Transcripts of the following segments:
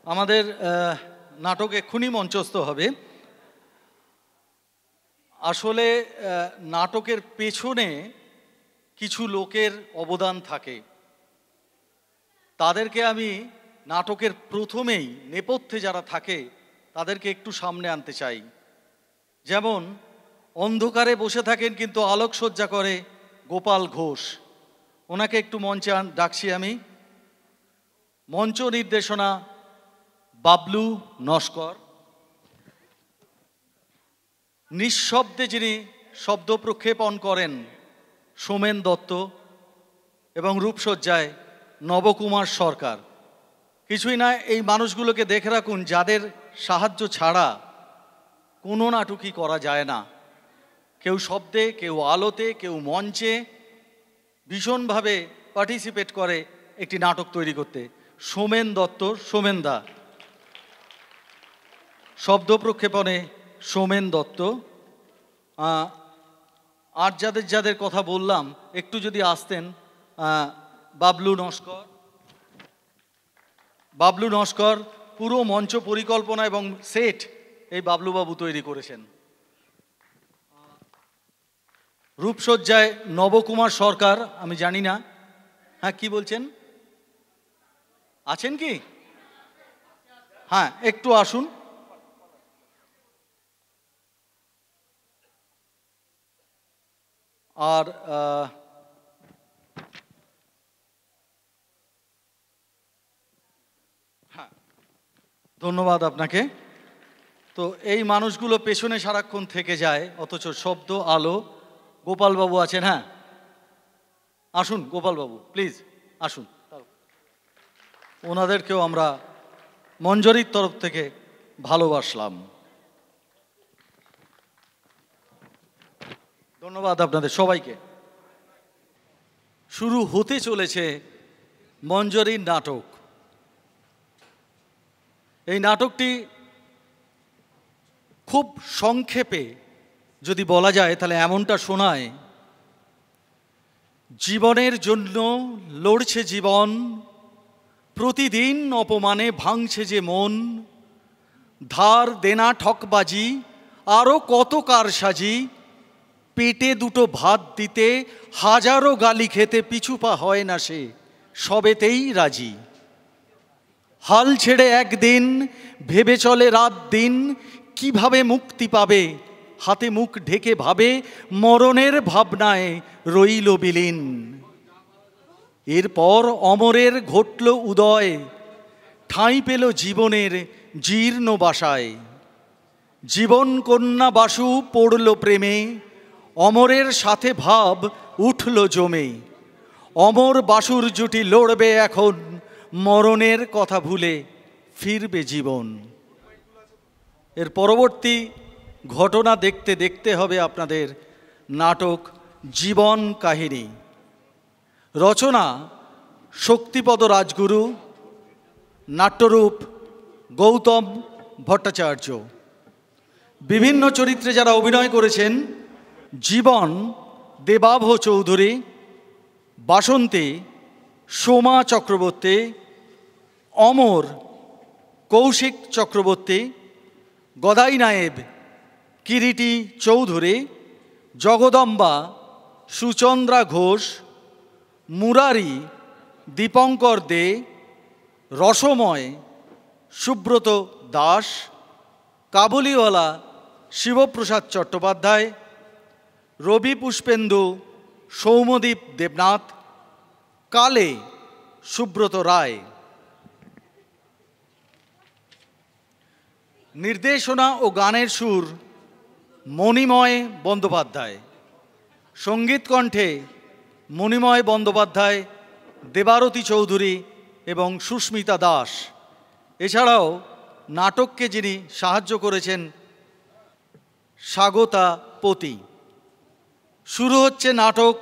আমাদের নাটক এক্ষুনি মঞ্চস্থ হবে। আসলে নাটকের পেছনে কিছু লোকের অবদান থাকে, তাদেরকে আমি নাটকের প্রথমেই নেপথ্যে যারা থাকে তাদেরকে একটু সামনে আনতে চাই। যেমন অন্ধকারে বসে থাকেন কিন্তু আলোকসজ্জা করে গোপাল ঘোষ, ওনাকে একটু মঞ্চে ডাকছি আমি। মঞ্চ নির্দেশনা বাবলু নস্কর। নিঃশব্দে যিনি শব্দ প্রক্ষেপণ করেন সোমেন দত্ত এবং রূপসজ্জায় নবকুমার সরকার। কিছুই না, এই মানুষগুলোকে দেখে রাখুন যাদের সাহায্য ছাড়া কোনো নাটকই করা যায় না। কেউ শব্দে, কেউ আলোতে, কেউ মঞ্চে ভীষণভাবে পার্টিসিপেট করে একটি নাটক তৈরি করতে। সোমেন দত্ত, সোমেনদা। শব্দ প্রক্ষেপণে সোমেন দত্ত। আর যাদের যাদের কথা বললাম একটু যদি আসতেন। বাবলু নস্কর। বাবলু নস্কর পুরো মঞ্চ পরিকল্পনা এবং সেট এই বাবলুবাবু তৈরি করেছেন। রূপসজ্জায় নবকুমার সরকার। আমি জানি না, হ্যাঁ কি বলছেন, আছেন কি? হ্যাঁ একটু আসুন। আর হ্যাঁ ধন্যবাদ আপনাকে। তো এই মানুষগুলো পেছনে সারাক্ষণ থেকে যায়, অথচ শব্দ আলো। গোপালবাবু আছেন, হ্যাঁ আসুন গোপালবাবু প্লিজ আসুন। ওনাদেরকেও আমরা মঞ্জরির তরফ থেকে ভালোবাসলাম। ধন্যবাদ আপনাদের সবাইকে। শুরু হতে চলেছে মঞ্জরির নাটক। এই নাটকটি খুব সংক্ষেপে যদি বলা যায় তাহলে এমনটা শোনায়: জীবনের জন্য লড়ছে জীবন, প্রতিদিন অপমানে ভাঙছে যে মন, ধার দেনা ঠকবাজি আরও কত কারসাজি, পেটে দুটো ভাত দিতে হাজারো গালি খেতে পিছুপা হয় না সে, সবেতেই রাজি। হাল ছেড়ে একদিন ভেবে চলে রাত দিন, কিভাবে মুক্তি পাবে, হাতে মুখ ঢেকে ভাবে মরণের ভাবনায় রইল বিলীন। এরপর অমরের ঘটল উদয়, ঠাঁই পেল জীবনের জীর্ণ বাসায়। জীবন কন্যা বাসু পড়ল প্রেমে, অমরের সাথে ভাব উঠল জমে। অমর বাসুর জুটি লড়বে এখন, মরণের কথা ভুলে ফিরবে জীবন। এর পরবর্তী ঘটনা দেখতে দেখতে হবে আপনাদের নাটক জীবন কাহিনী। রচনা শক্তিপদ রাজগুরু, নাট্যরূপ গৌতম ভট্টাচার্য। বিভিন্ন চরিত্রে যারা অভিনয় করেছেন: জীবন দেবাভ চৌধুরী, বাসন্তী সোমা চক্রবর্তী, অমর কৌশিক চক্রবর্তী, গদাই নায়েব কিরিটি চৌধুরী, জগদম্বা সুচন্দ্রা ঘোষ, মুরারি দীপঙ্কর দে, রসময় সুব্রত দাস, কাবুলিওয়ালা শিবপ্রসাদ চট্টোপাধ্যায়, রবি পুষ্পেন্দু সৌম্যদীপ দেবনাথ, কালে সুব্রত রায়। নির্দেশনা ও গানের সুর মণিময় বন্দ্যোপাধ্যায়। সঙ্গীত কণ্ঠে মণিময় বন্দ্যোপাধ্যায়, দেবারতী চৌধুরী এবং সুস্মিতা দাস। এছাড়াও নাটককে যিনি সাহায্য করেছেন স্বাগতা পতি। শুরু হচ্ছে নাটক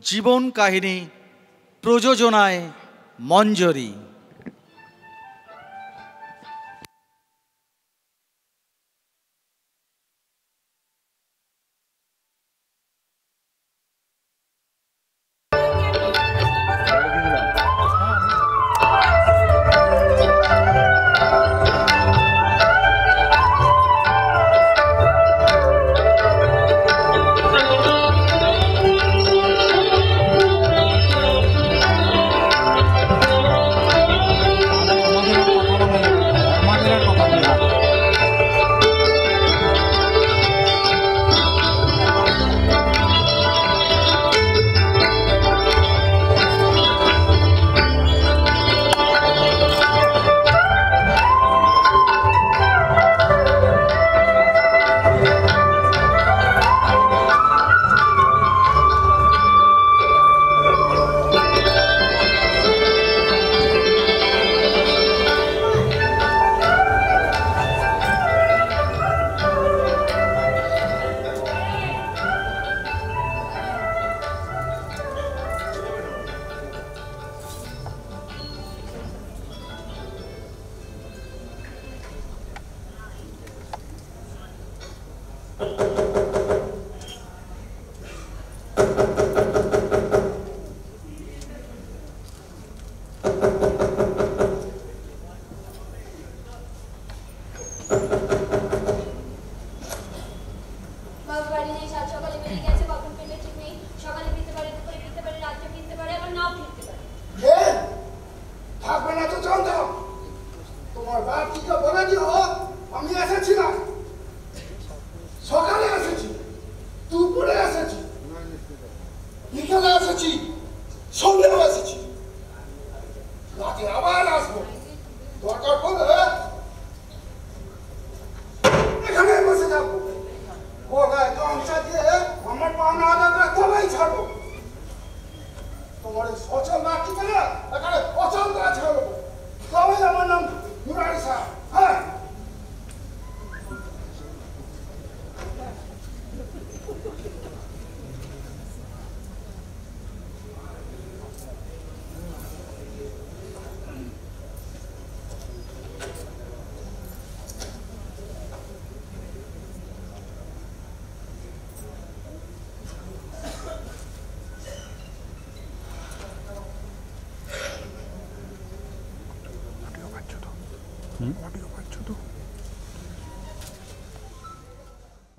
জীবন কাহিনী, প্রযোজনায় মঞ্জরি।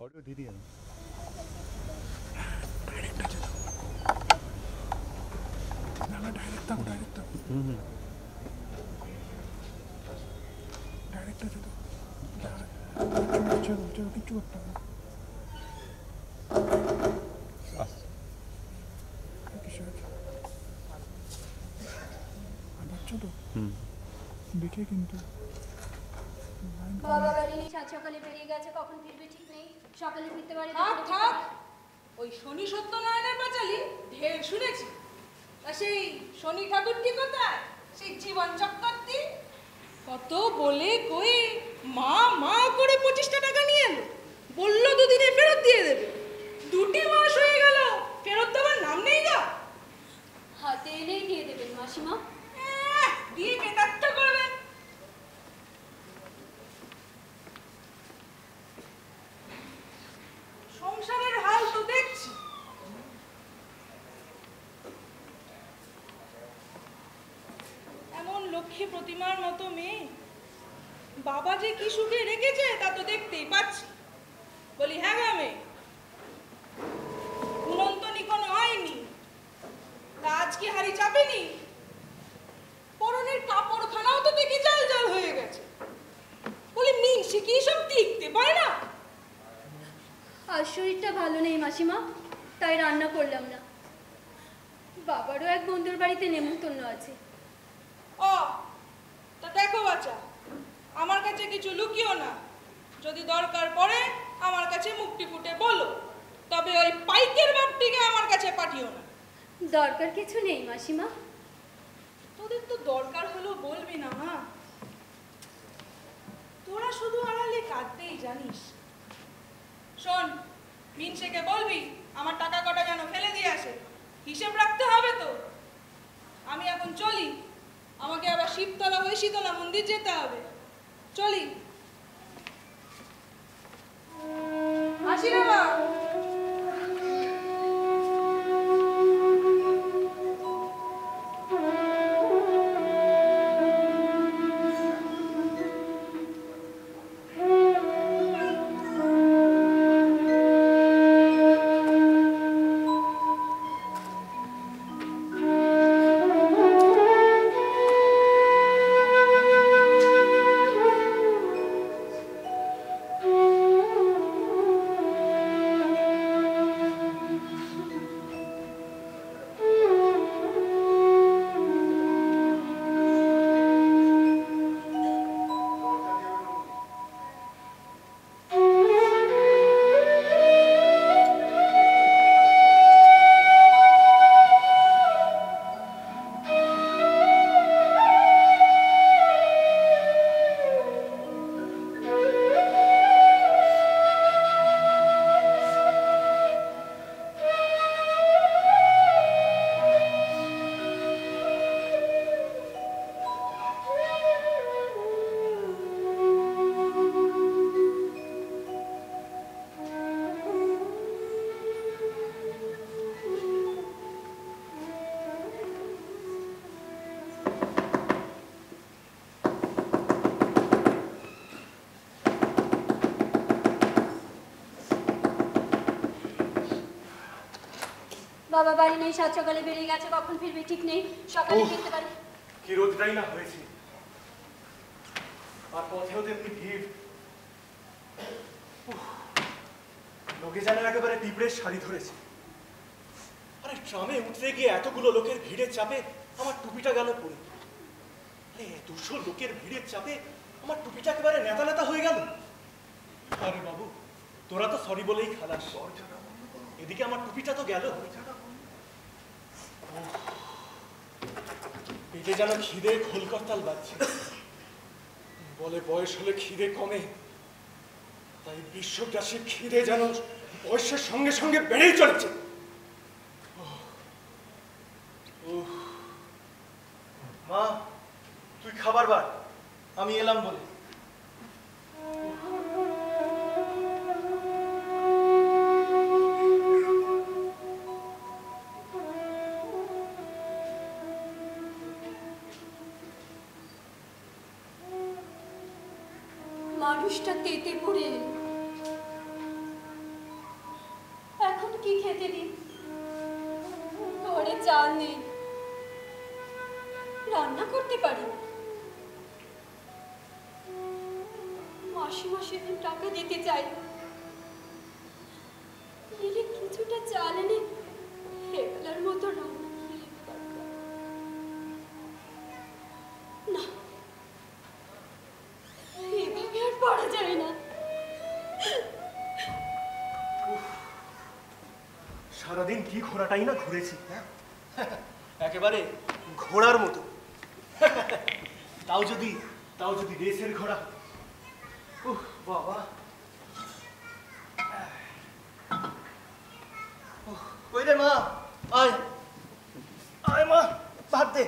ऑडियो दे दिया দেখে কিন্তু বাবা গাড়ি নিয়ে সাত সকালে বেরিয়ে গেছে, কখন ফিরবে ঠিক নেই। সকালে ফিরতে পারে। থাক ওই শনি সত্যনারায়ণের পাঁচালি ঢের শুনেছি। তা সেই শনি ঠাকুরটি কোথায়? সেই জীবন চক্রবর্তী কত বলে কই মা মা করে 25টা টাকা নিয়ে এলো, বললো দুদিনে ফেরত দিয়ে দেবে। 2 মাস হয়ে গেল, ফেরত দেওয়ার নাম নেই গা। হাতে এলেই দিয়ে দেবেন মাসিমা। দিয়ে বেদার্থ করবেন। সংসারের হাল তো দেখছি। এমন লক্ষ্মী প্রতিমার মতো মেয়ে বাবা যে কি সুখে রেখেছে তা তো দেখতেই পাচ্ছি। বলি হ্যাঁ গা মেয়ে, উনন্ত নিকন হয়নি তা আজ কি হাড়ি চাপেনি? পরনের কাপড়খানাও তো দেখি জাল জাল হয়ে গেছে। বলি মিনসে কি সব দেখতে পায় না? আর শরীরটা ভালো নেই মাসিমা, তাই রান্না করলাম না। বাবারও এক বন্ধুর বাড়িতে নেমন্তন্ন আছে। ও তা দেখো বাচ্চা, আমার কাছে কিছু লুকিও না। যদি দরকার পড়ে আমার কাছে মুক্তি ফুটে বলো, তবে ওই পাইকের বাপটিকে আমার কাছে পাঠিও না। দরকার কিছু নেই মাসিমা। তোদের তো দরকার হলো বলবি না মা। তোরা শুধু আড়ালে কাঁদতেই জানিস। শোন, মিনসেকে বলবি আমার টাকা কটা যেন ফেলে দিয়ে আসে, হিসেব রাখতে হবে তো। আমি এখন চলি, আমাকে আবার শিবতলা হয়ে শীতলা মন্দির যেতে হবে। চলি, আসি রে মা। বাবা বাড়ি নেই, সাত সকালে বেরিয়ে গেছে, কখন ফিরবে ঠিক নেই, সকালে ফিরতে পারে। কি রোদটাই না হয়েছে, আর পথেও তেমনি ভিড়। লোকে যেন একেবারে পিঁপড়ের শাড়ি ধরেছে। আরে ট্রামে উঠতে গিয়ে এতগুলো লোকের ভিড়ের চাপে আমার টুপিটা গেল পড়ে। আরে 200 লোকের ভিড়ের চাপে আমার টুপিটা একেবারে নেতা নেতা হয়ে গেল। আরে বাবু, তোরা তো সরি বলেই খালাস, এদিকে আমার টুপিটা তো গেল। পেটে যেন খিদে খোলকরতাল বাজছে। বলে বয়স হলে খিদে কমে, তাই বিশ্বগ্রাসীর খিদে যেন বয়সের সঙ্গে সঙ্গে বেড়েই চলেছে। মা, তুই খাবার বার, আমি এলাম বলে। মানুষটা তেতে পড়ে এলো। এখন কি খেতে দিন? ঘরে চাল নেই, রান্না করতে পারি না। মাসিমা সেদিন টাকা দিতে চাই, নিলে কিছুটা চাল এনে হেবেলার মতো রান্না করে নিতে পারতাম। না, এভাবে আর পারা যায় না। সারাদিন কি ঘোড়াটাই না ঘুরেছি, একেবারে ঘোড়ার মতো। তাও যদি রেসের ঘোড়া। বাবা, ওই রে মা, আয় আয় মা, ভাত দে,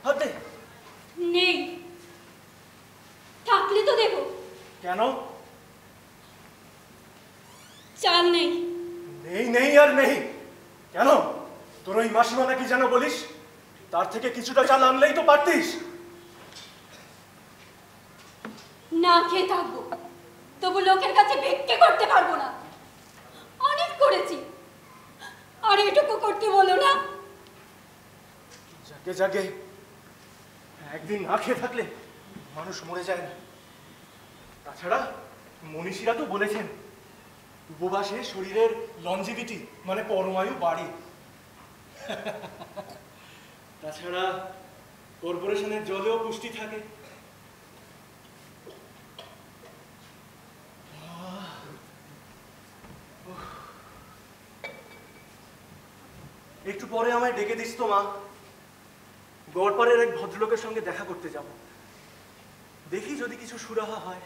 ভাত দে। নেই, থাকলে তো দেবো। কেন? চাল নেই। নেই নেই আর নেই কেন? তোর ওই মাসিমা নাকি যেন বলিস, তার থেকে কিছুটা চাল আনলেই তো পারতিস। না খেয়ে থাকবো, তবু লোকের কাছে ভিক্ষে করতে পারবো না। অনেক করেছি, আর এটুকু করতে বলো না। যাকে যাকে একদিন না খেয়ে থাকলে মানুষ মরে যায় না। তাছাড়া মনীষীরা তো বলেছেন, উপবাসে শরীরের লঞ্জিভিটি মানে পরমায়ু বাড়ে। তাছাড়া কর্পোরেশনের জলেও পুষ্টি থাকে। একটু পরে আমায় ডেকে দিস তো মা, গড়পাড়ের এক ভদ্রলোকের সঙ্গে দেখা করতে যাব। দেখি যদি কিছু সুরাহা হয়।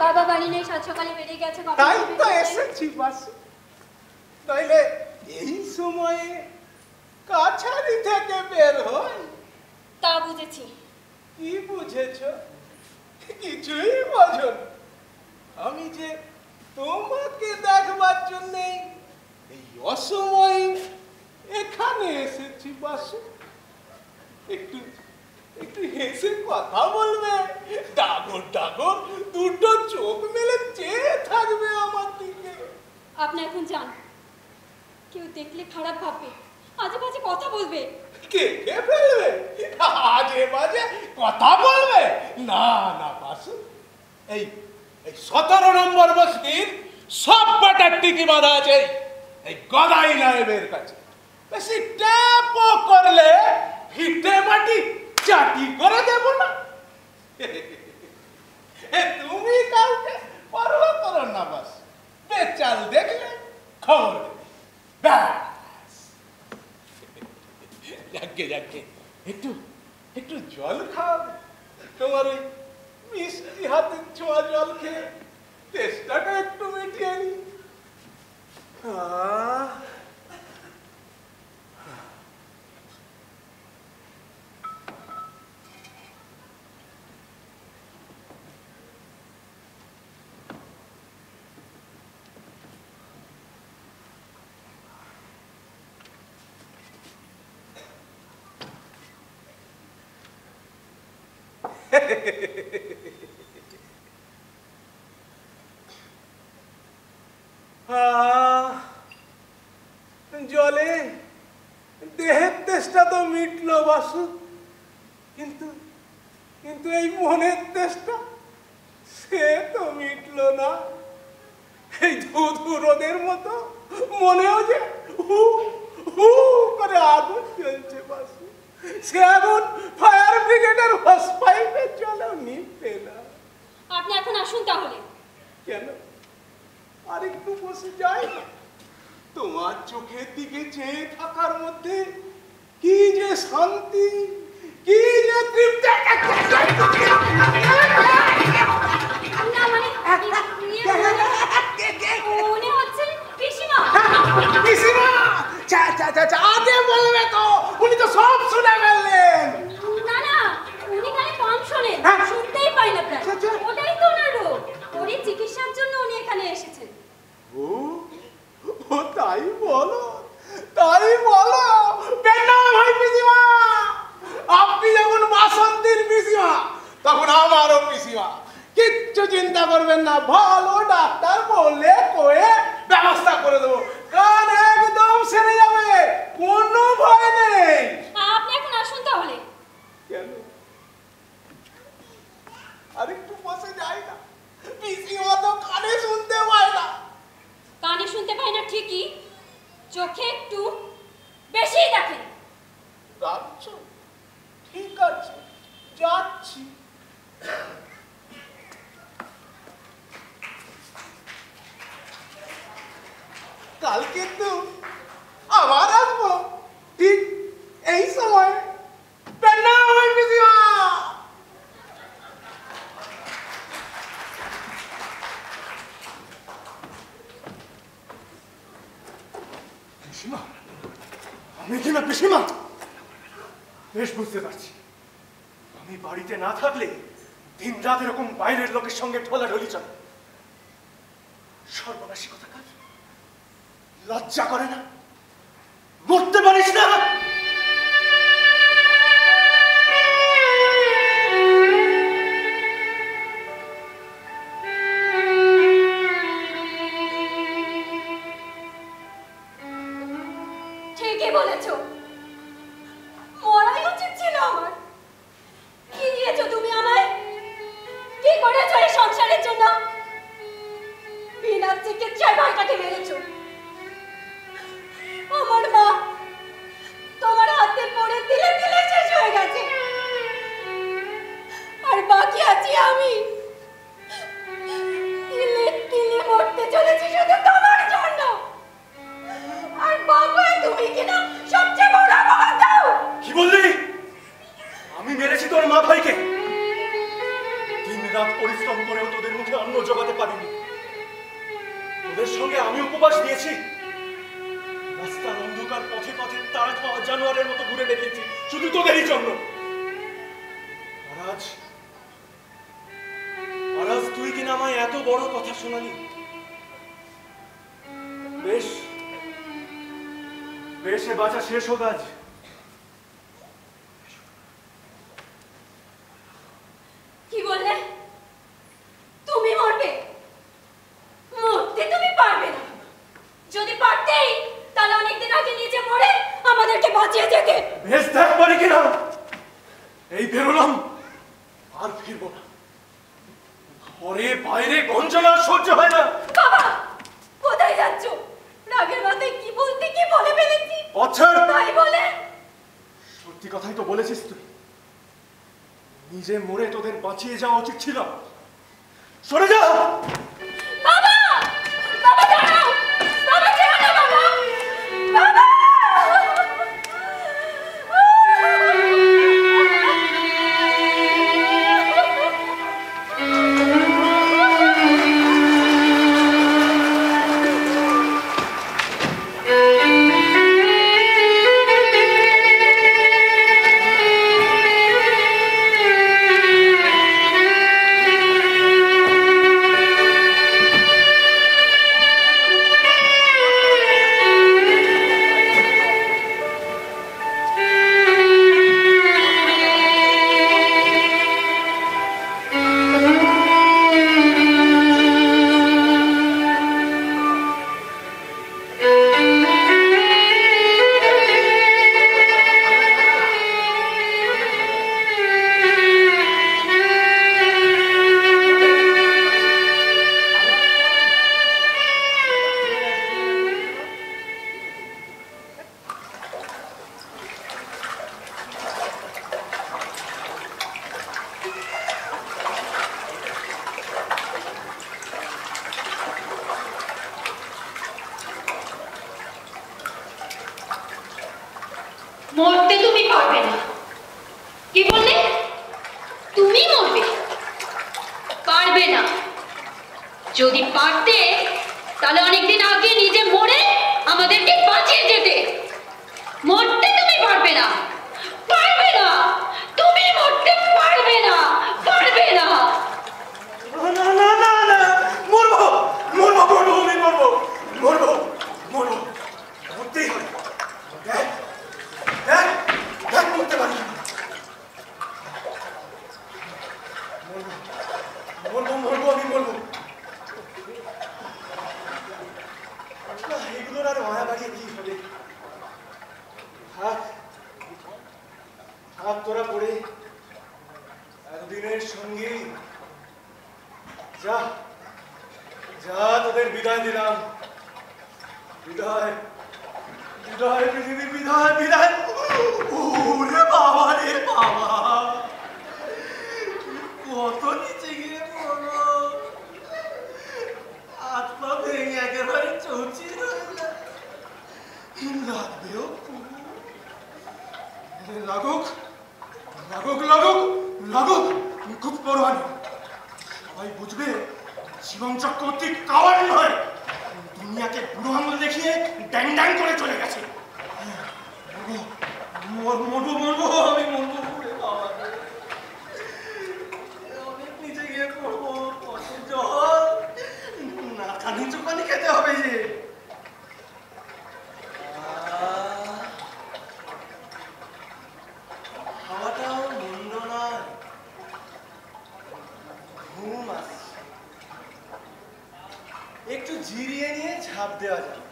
বাবা বাড়ি নেই, সাত সকালে বেরিয়ে গেছে, কখন তাই ফিরবে তো ঠিক নেই। এসেছি বাসু। তাইলে এই সময়ে কাছারি থেকে বের হয়। তা বুঝেছি। কি বুঝেছ? কিছুই বোঝো না। আমি যে তোমাকে দেখবার জন্য এই অসময়ে এখানে এসেছি বাসু। একটু একটু হেসে কথা বলবে, ডাগর ডাগর দুটো চোখ মেলে চেয়ে থাকবে আমার দিকে। আপনি এখন যান, কেউ দেখলে খারাপ ভাববে, আজে বাজে কথা বলবে। কে কে ফেলবে? আজে বাজে কথা বলবে? না না বাসু, এই এই 17 নম্বর বস্তির সব বাটার টিকি বাঁধা আছে এই গদাই নায়েবের কাছে। বেশি ট্যাপও করলে ভিটে মাটি চাটি করে দেব না। তুমি কাউকে পরোয়া করো না বাস, বেচাল দেখলে খবর দেবে, ব্যাস। আগে একটু একটু জল খাবে? তোমার ওই মিষ্টি হাতের ছোঁয়া জল খেয়ে তেষ্টাটা একটু মিটিয়ে নি। জলে দেহের তেষ্টা তো মিটলো বাসু, কিন্তু কিন্তু এই মনের তেষ্টা সে তো মিটলো না। এই ধুধু রোদের মতো মনেও যে হু হু করে আগুন জ্বলছে বাসু। সে আগুন ফায়ার ব্রিগেডের হোস পাইপের জলেও নিভবে না। আপনি এখন আসুন তাহলে। কেন আর একটু বসে যাই না? তোমার চোখের দিকে চেয়ে থাকার মধ্যে কি যে শান্তি, কি যে তৃপ্তি। না মানে মনে হচ্ছে পিসিমা। পিসিমা আগে বলবে তো, উনি তো সব শুনে ফেললেন। না না, উনি খালি কম শোনেন, শুনতেই পাই না প্রায়। ওটাই তো ওনার রোগ। ওরই চিকিৎসার জন্য উনি এখানে এসেছেন। ও তাই বলো, তাই বলো। প্রণাম ভাই পিসিমা। আপনি যখন বাসন্তীর পিসিমা তখন আমারও পিসিমা। কিচ্ছু চিন্তা করবেন না, ভালো ডাক্তার বললে কয়ে ব্যবস্থা করে দেবো। কান একদম সেরে যাবে, কোনো ভয় নেই। আপনি এখন আসুন তাহলে। কেন আরেকটু বসে যাই না? পিসিমা তো কানে শুনতে পায় না। কানে শুনতে পাই না ঠিকই, চোখে একটু বেশিই দেখেন। রাখছো? ঠিক আছে, যাচ্ছি। কাল কিন্তু আবার আসবো ঠিক এই সময়। প্রণাম ভাই পিসিমা। পিসিমা, আমি কিনা পিসিমা? বেশ বুঝতে পারছি, আমি বাড়িতে না থাকলে দিন রাত এরকম বাইরের লোকের সঙ্গে ঢোলাঢলি চলে। সর্বনাশী কথা কাজ, লজ্জা করে না? মরতে পারিস না? ঠিকই বলেছো, মরাই উচিত ছিল আমার। কি দিয়েছো তুমি আমায়? কি করেছো এই সংসারের জন্য? বিনা চিকিৎসায় ভাইটাকে মেরেছো। আমার মা তোমার হাতে পড়ে দিলে দিলে শেষ হয়ে গেছে, আর বাকি আছি আমি। তিলে তিলে মরতে চলেছি শুধু তোমার জন্য। আর বাবা তুমি কিনা সবচেয়ে বড় অপবাদ দাও। কি বললি? আমি মেরেছি তোর মা ভাইকে? দিন রাত পরিশ্রম করেও তোদের মুখে অন্ন জোগাতে পারিনি। তোদের সঙ্গে আমি উপবাস দিয়েছি, রাস্তার অন্ধকার পথে পথে তারা খাওয়া জানোয়ারের মতো ঘুরে বেরিয়েছি শুধু তোদেরই জন্য। আর আজ তুই কিনা আমায় এত বড় কথা শোনালি। বেশ বেশ, এ বাঁচা শেষ হোক আজ। কি বললে? তুমি মরবে? মরতে তুমি পারবে না। যদি পারতেই তাহলে অনেকদিন আগে নিজে মরে আমাদেরকে বাঁচিয়ে যেতে। বেশ, দেখ পারি কিনা। এই বেরোলাম, আর ফিরবো না। ঘরে বাইরে গঞ্জনা সহ্য হয় না। বাবা কোথায় যাচ্ছ? রাগের মাথায় কি বলতে কি বলে ফেলেছি। আচ্ছা, তাই বলে? সত্যি কথাই তো বলেছিস তুই। নিজে মরে তোদের বাঁচিয়ে যাওয়া উচিত ছিল। সরে যা। বাবা বাবা দাঁড়াও, বাবা যেও না বাবা, বাবা। মরতে তুমি পারবে না। কি বললে? তুমি মরবে? পারবে না। যদি পারতে তাহলে অনেকদিন আগে নিজে মরে আমাদেরকে বাঁচিয়ে যেতে। মরতে তুমি পারবে না, পারবে না, তুমি মরতে পারবে না, পারবে না। না না না না, মরবো মরবো মরবো আমি মরবো মরবো মরবো, মরতেই হবে। দেখ দেখ দেখ, মরতে পারি না। মরবো মরবো আমি মরবো। এগুলোর আর মায়া বাড়িয়ে কি হবে? থাক থাক, তোরা পড়ে একদিনের সঙ্গী। যা যা, তোদের বিদায় দিলাম। বিদায় বিদায় পৃথিবী, বিদায় বিদায়। ওরে বাবা রে বাবা, কত নিচে গিয়ে পড়লো, হাত পা ভেঙে একেবারে চৌচির হয়ে যায়। লাগবেও লাগুক লাগুক লাগুক লাগুক, খুব পরোয়া নেই। সবাই বুঝবে জীবন চক্রবর্তী কাওয়ার নয়, দুনিয়াকে বুড়ো আঙুল দেখিয়ে ড্যাং ড্যাং করে চলে গেছে। মরবো মরবো আমি মরবো। অনেক নিচে গিয়ে পড়বো, কত জল, নাকা নিচু পানি খেতে হবে যে। হাওয়াটাও মন্দ নয়, ঘুম আসছে। একটু জিরিয়ে নিয়ে ঝাঁপ দেওয়া যাবে।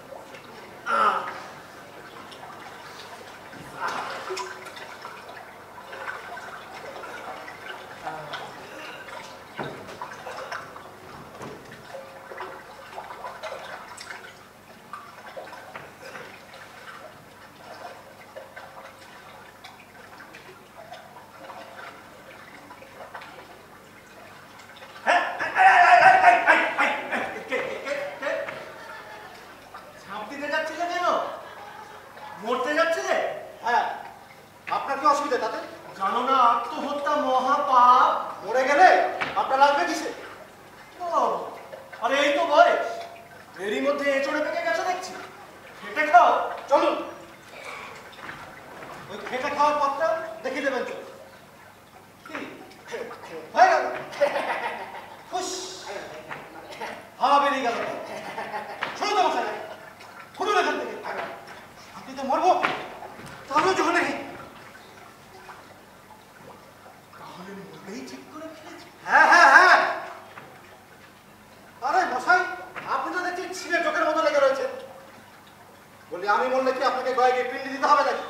আমি বললে কি আপনাকে গয়ে পিন্ডি দিতে হবে নাকি?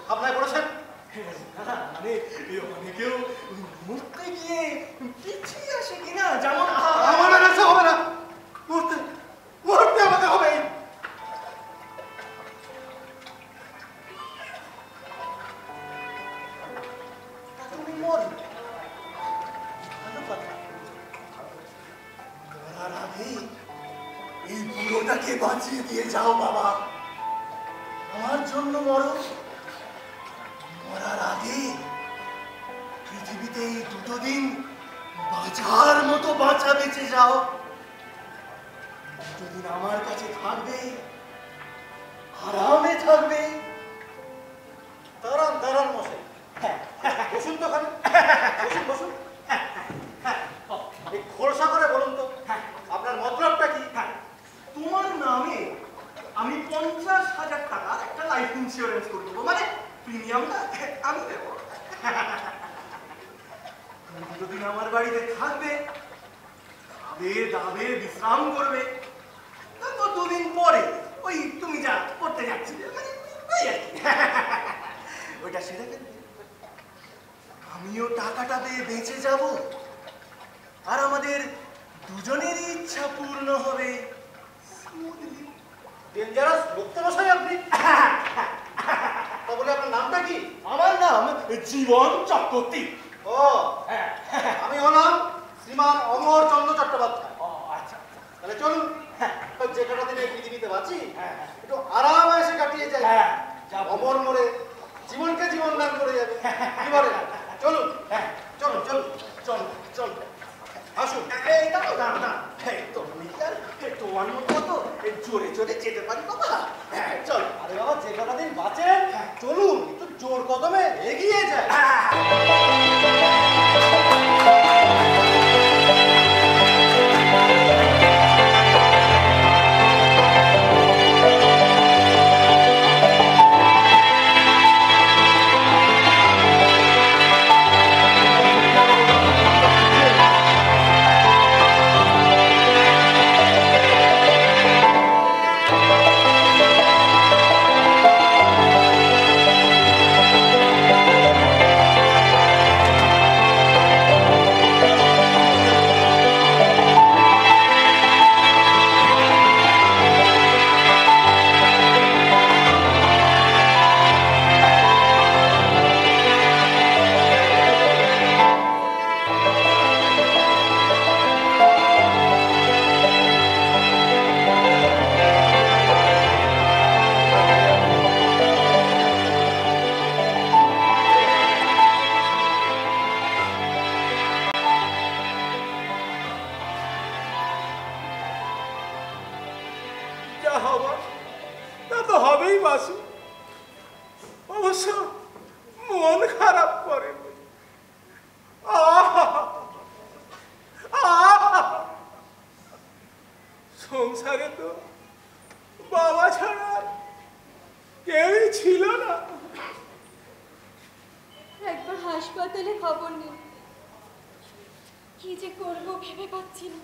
ভাবনায় পড়েছেন? মানে অনেকেও মরতে গিয়ে পিছিয়ে আসে কিনা, যেমন আমার কাছে হবে না, মরতে মরতে আমাকে হবে। তুমি মরবে, ভালো কথা। মরার আগে এই বুড়োটাকে বাঁচিয়ে দিয়ে যাও বাবা, আমার জন্য মরো। মরার আগে পৃথিবীতে এই দুটো দিন বাঁচার মতো বাঁচা বেঁচে যাও। দুটো দিন আমার কাছে থাকবে, আরামে থাকবে। দাঁড়ান দাঁড়ান মশাই, বসুন তো খানে, বসুন বসুন। এই খোলসা করে বলুন তো আপনার মতলবটা কি? তোমার নামে আমি 50,000 টাকার একটা লাইফ ইন্স্যুরেন্স করে দেবো, মানে প্রিমিয়ামটা আমি দেবো। দুদিন আমার বাড়িতে থাকবে, খাবে দাবে বিশ্রাম করবে, তারপর দুদিন পরে ওই তুমি যা করতে যাচ্ছিলে মানে ওই আর কি, ওইটা সেরে ফেলবে। আমিও টাকাটা দিয়ে বেঁচে যাব, আর আমাদের দুজনেরই ইচ্ছা পূর্ণ হবে। ডেঞ্জারাস লোক তো মশাই আপনি। তা বলে আপনার নামটা কি? আমার নাম জীবন চক্রবর্তী। ও আমি হলাম শ্রীমান অমর চন্দ্র চট্টোপাধ্যায়। ও আচ্ছা, তাহলে চলুন যে কটা দিনে পৃথিবীতে বাঁচি একটু আরামে এসে কাটিয়ে যাই। অমর মোড়ে জীবনকে জীবন দান করে যাবে। কি বলে? চলুন, চলো চলো চলো চলো আসুন। এই দাঁড়াও দাঁড়াও দাঁড়াও, তুমি কি আর তোমার মতো জোরে জোরে যেতে পারি বাবা? চল। আরে বাবা, যে কটা দিন বাঁচেন, চলুন একটু জোর কদমে এগিয়ে যায়। যা হবার তা তো হবেই বাসু। অবশ্য মন খারাপ করে। সংসারে তো বাবা ছাড়া কেউই ছিল না। একবার হাসপাতালে খবর নিন, কি যে করবো ভেবে পাচ্ছি না।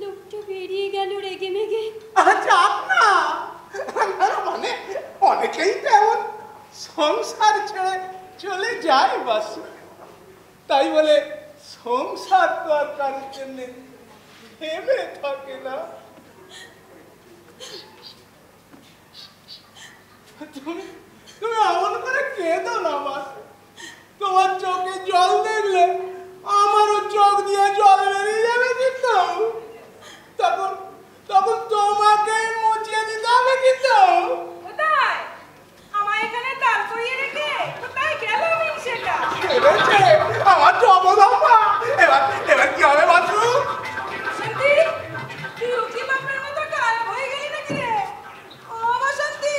লোকটা বেরিয়ে গেল রেগে মেগে। যাক না, মানে অনেকেই তেমন সংসার ছেড়ে চলে যায় বাসু। তাই বলে সংসার তো আর কারোর জন্য থেমে থাকে না। তুমি তুমি এমন করে কেঁদো না বাসু। তোমার চোখে জল দেখলে আমারও চোখ দিয়ে জল বেরিয়ে যাবে। কিন্তু তখন তখন তোমাকে মুছিয়ে দিতে হবে। কিন্তু কোথায় আমায় এখানে দাঁড় করিয়ে রেখে কোথায় গেল সেটা? ভেবেছে আমার জবদম্বা। এবার এবার কি হবে বাসু? শান্তি, তুই উকি বাপের মতো গায়েব হয়ে গেলি নাকি রে? ও বাসন্তী!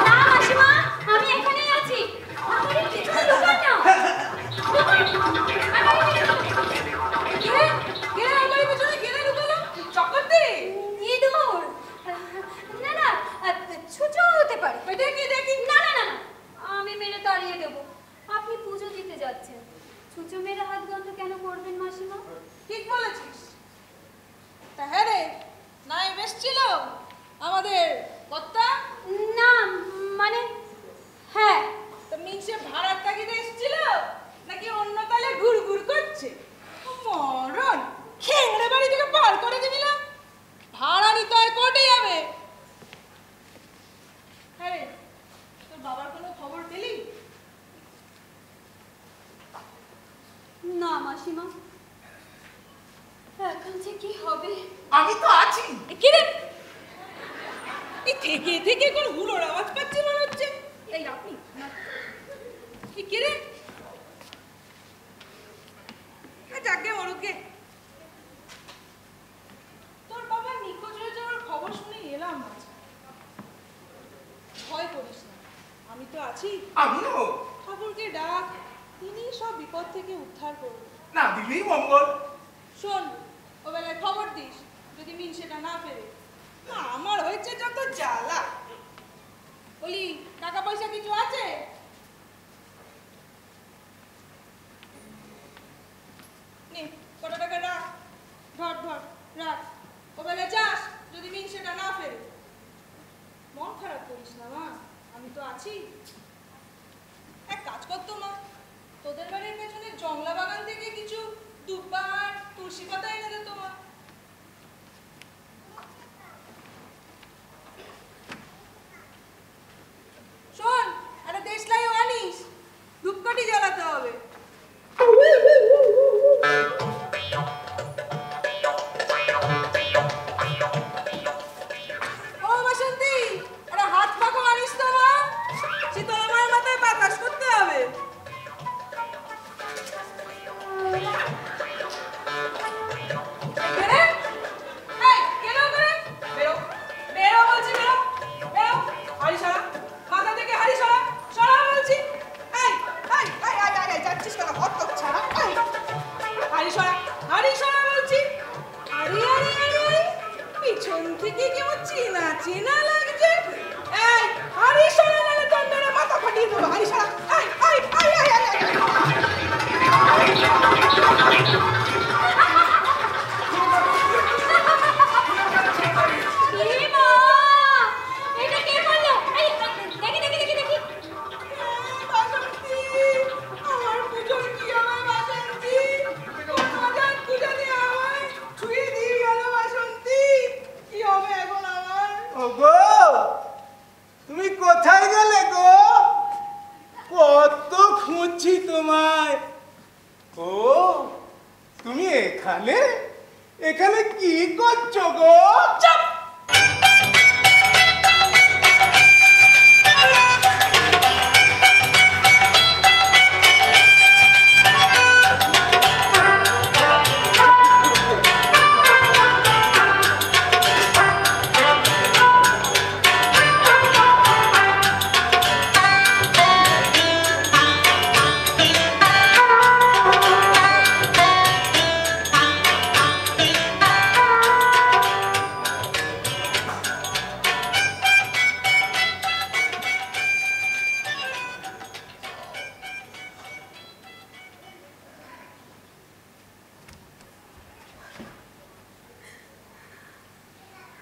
না মাসিমা, আমি এখানেই আছি। আমাদের পিছনে লুকান না। আমার পিছনে গেলে লুকালো চক্করটি। ইঁদুর। না না, ছুঁচো হতে পারে। দেখি দেখি। না না না না, আমি মেরে তাড়িয়ে দেবো। আপনি পুজো দিতে যাচ্ছেন, ছুঁচো মেরে হাত গন্ধ কেন করবেন মাসিমা? ঠিক বলেছিস। তা হ্যাঁ রে, নাই বেশ ছিল আমাদের কর্তা? না মানে হ্যাঁ। তো মিনসে ভাড়ার তাগিদে এসেছিল নাকি অন্য তালে ঘুর ঘুর করছে? মরণ খেংড়ে বাড়ি থেকে বার করে দিলাম। ভাড়া নিতে হয় কোর্টে যাবে। হ্যাঁ রে, তোর বাবার কোনো খবর পেলি? না মাসিমা, এখন যে কি হবে। আমি তো আছি। কি রে, এই থেকে থেকে কোন হুলোর আওয়াজ পাচ্ছি মনে হচ্ছে। এই আপনি কি রে? যাকে মরুকে, তোর বাবা নিখোঁজ হয়ে যাওয়ার খবর শুনে এলাম আজ। ভয় করিস না, আমি তো আছি। আমিও ঠাকুরকে ডাক, তিনি সব বিপদ থেকে উদ্ধার করবেন। না দিলেই মঙ্গল। শোন, ও বেলায় খবর দিস যদি মিন সেটা না ফেরে। না, আমার হয়েছে যত জ্বালা। বলি, টাকা পয়সা কিছু আছে? নে, কত টাকা রাখ। ধর ধর রাখ। ও বেলায় যাস যদি মিন সেটা না ফেরে। মন খারাপ করিস না মা, আমি তো আছি। এক কাজ করতো মা, তোদের বাড়ির পেছনে জংলা বাগান থেকে কিছু দুব্বা আর তুলসী পাতা এনে দে তোমার। শোন, একটা দেশলাইও আনিস, ধূপকাঠি জ্বালাতে হবে। ও বাসন্তী, তুমি এখানে এখানে কি করছো গো? চুপ!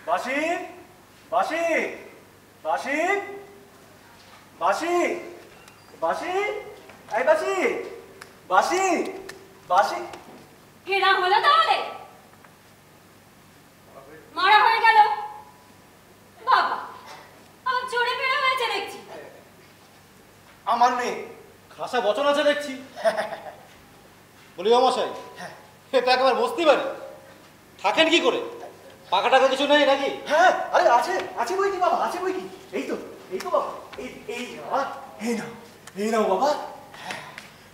বাসি বাসি বাসি বাসি বাসি এই বাসি বাসি বাসি হেরা হলো তাহলে, মারা হয়ে গেল। বাবা, আমার জোরে বেড়ে হয়েছে দেখছি। আমার মেয়ে। খাসা বচন আছে দেখছি। বলি ও মশাই, এটা একেবারে বস্তি বাড়ি, থাকেন কি করে? পাকা টাকা কিছু নেই নাকি? হ্যাঁ, আরে আছে আছে বই কি বাবা, আছে বই কি। এই তো বাবা, এই এই বাবা, এই নাও বাবা। হ্যাঁ,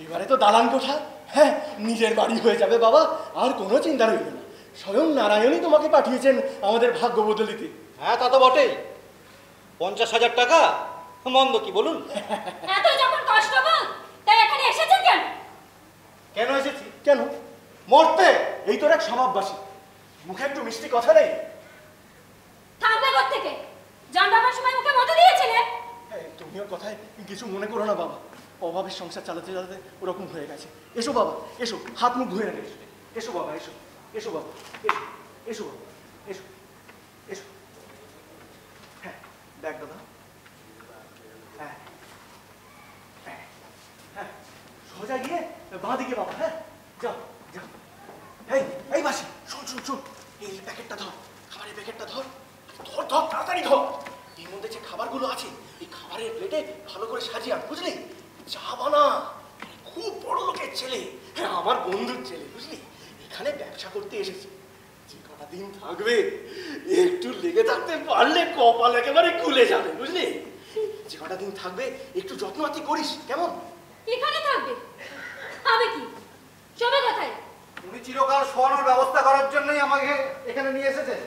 এবারে তো দালান কোঠা, হ্যাঁ নিজের বাড়ি হয়ে যাবে বাবা, আর কোনো চিন্তা রইবে না। স্বয়ং নারায়ণই তোমাকে পাঠিয়েছেন আমাদের ভাগ্য বদলিতে। হ্যাঁ, তা তো বটেই। 50,000 টাকা মন্দ কি বলুন? এত যখন কষ্ট বল, তাই এখানে এসেছেন কেন? কেন এসেছি? কেন? মরতে। এই তোর এক স্বভাববাসী, মুখে একটু মিষ্টি কথা নেই। থাকবে কোত্থেকে? জান বাবার সময় মুখে মতো দিয়েছিলে। তুমি ওর কথায় কিছু মনে করো না বাবা, অভাবের সংসার চালাতে চালাতে ওরকম হয়ে গেছে। এসো বাবা, এসো, হাত মুখ ধুয়ে নেবে। এসো বাবা, এসো, এসো বাবা, এসো, এসো বাবা, এসো, এসো। হ্যাঁ, দেখ দাদা। হ্যাঁ, হ্যাঁ, হ্যাঁ, সোজা গিয়ে বাঁ দিকে বাবা। হ্যাঁ, যাও, যাও। এই বাসি, শোন, এই প্যাকেটটা ধর, খাবারের প্যাকেটটা ধর, ধর, তাড়াতাড়ি ধর। এর মধ্যে যে খাবারগুলো আছে, এই খাবারের প্লেটে ভালো করে সাজিয়ে আন, বুঝলি? চা বানা, খুব বড় লোকের ছেলে, হ্যাঁ আমার বন্ধুর ছেলে, বুঝলি? এখানে ব্যবসা করতে এসেছে। যে কটা দিন থাকবে, একটু লেগে থাকতে পারলে কপাল একেবারে খুলে যাবে, বুঝলি? যে কটা দিন থাকবে একটু যত্ন আত্তি করিস, কেমন? এখানে থাকবে? হবে কি? সবে কোথায়? উনি চিরকাল শোয়ানোর ব্যবস্থা করার জন্যই আমাকে এখানে নিয়ে এসেছেন।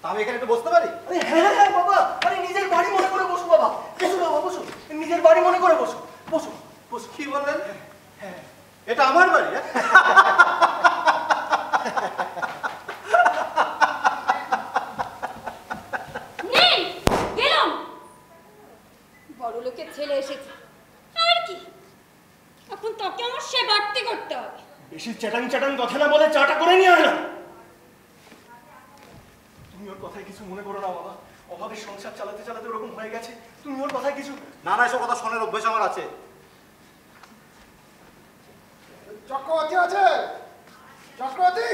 আমি এখানে একটু বসতে পারি? আরে হ্যাঁ বাবা, আরে নিজের বাড়ি মনে করে বসো বাবা, বসো বাবা, বসো, নিজের বাড়ি মনে করে বসো, বসো, বসো। কি বললেন? হ্যাঁ, এটা আমার বাড়ি। নেই, গেলাম। বড় লোকের ছেলে এসেছে, আর কি? এখন তোকে আমার সে বাড়তি করতে হবে। বেশি চ্যাটাং কথা না বলে চাটা করে নিয়ে আয় না। তুমি ওর কথায় কিছু মনে করো না বাবা, অভাবের সংসার চালাতে চালাতে ওরকম হয়ে গেছে। তুমি ওর কথায় কিছু না, এসব কথা শোনার অভ্যেস আমার আছে। চক্রবর্তী আছে? চক্রবর্তী,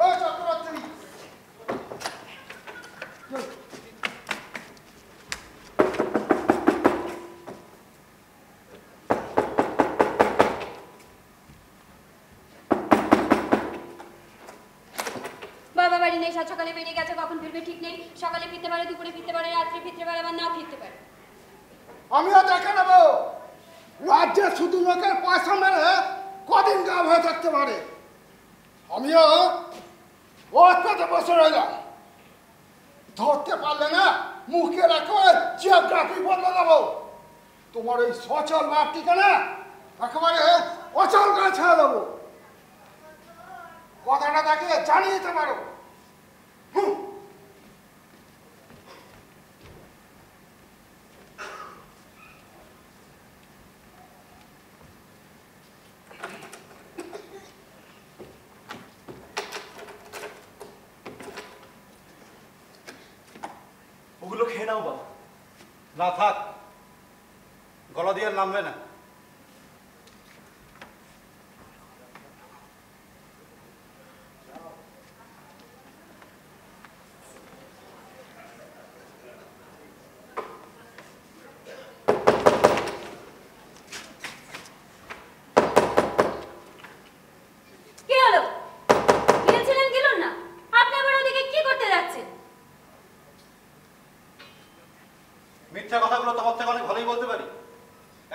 ও চক্রবর্তী, বাবা বাড়ি নেই, সাত সকালে বেরিয়ে গেছে, কখন ফিরবে ঠিক নেই। সকালে ফিরতে পারে, দুপুরে ফিরতে পারে, রাত্রে ফিরতে পারে, আবার নাও ফিরতে পারে। আমিও দেখে নেবো রাজ্যে শুধু লোকের পয়সা মেরে কদিন গা হয়ে থাকতে পারে। আমিও ওর কাছে বসে রইলাম, ধরতে পারলে না মুখে রাখো, জিওগ্রাফি বদলে দেবো। তোমার ওই সচল বাপটিকে না একেবারে অচল করে ছেড়ে দেবো। কথাটা তাকে জানিয়ে দিতে পারো। ওগুলো খেয়ে নাও বাবা। না থাক, গলা দিয়ে আর নামবে না।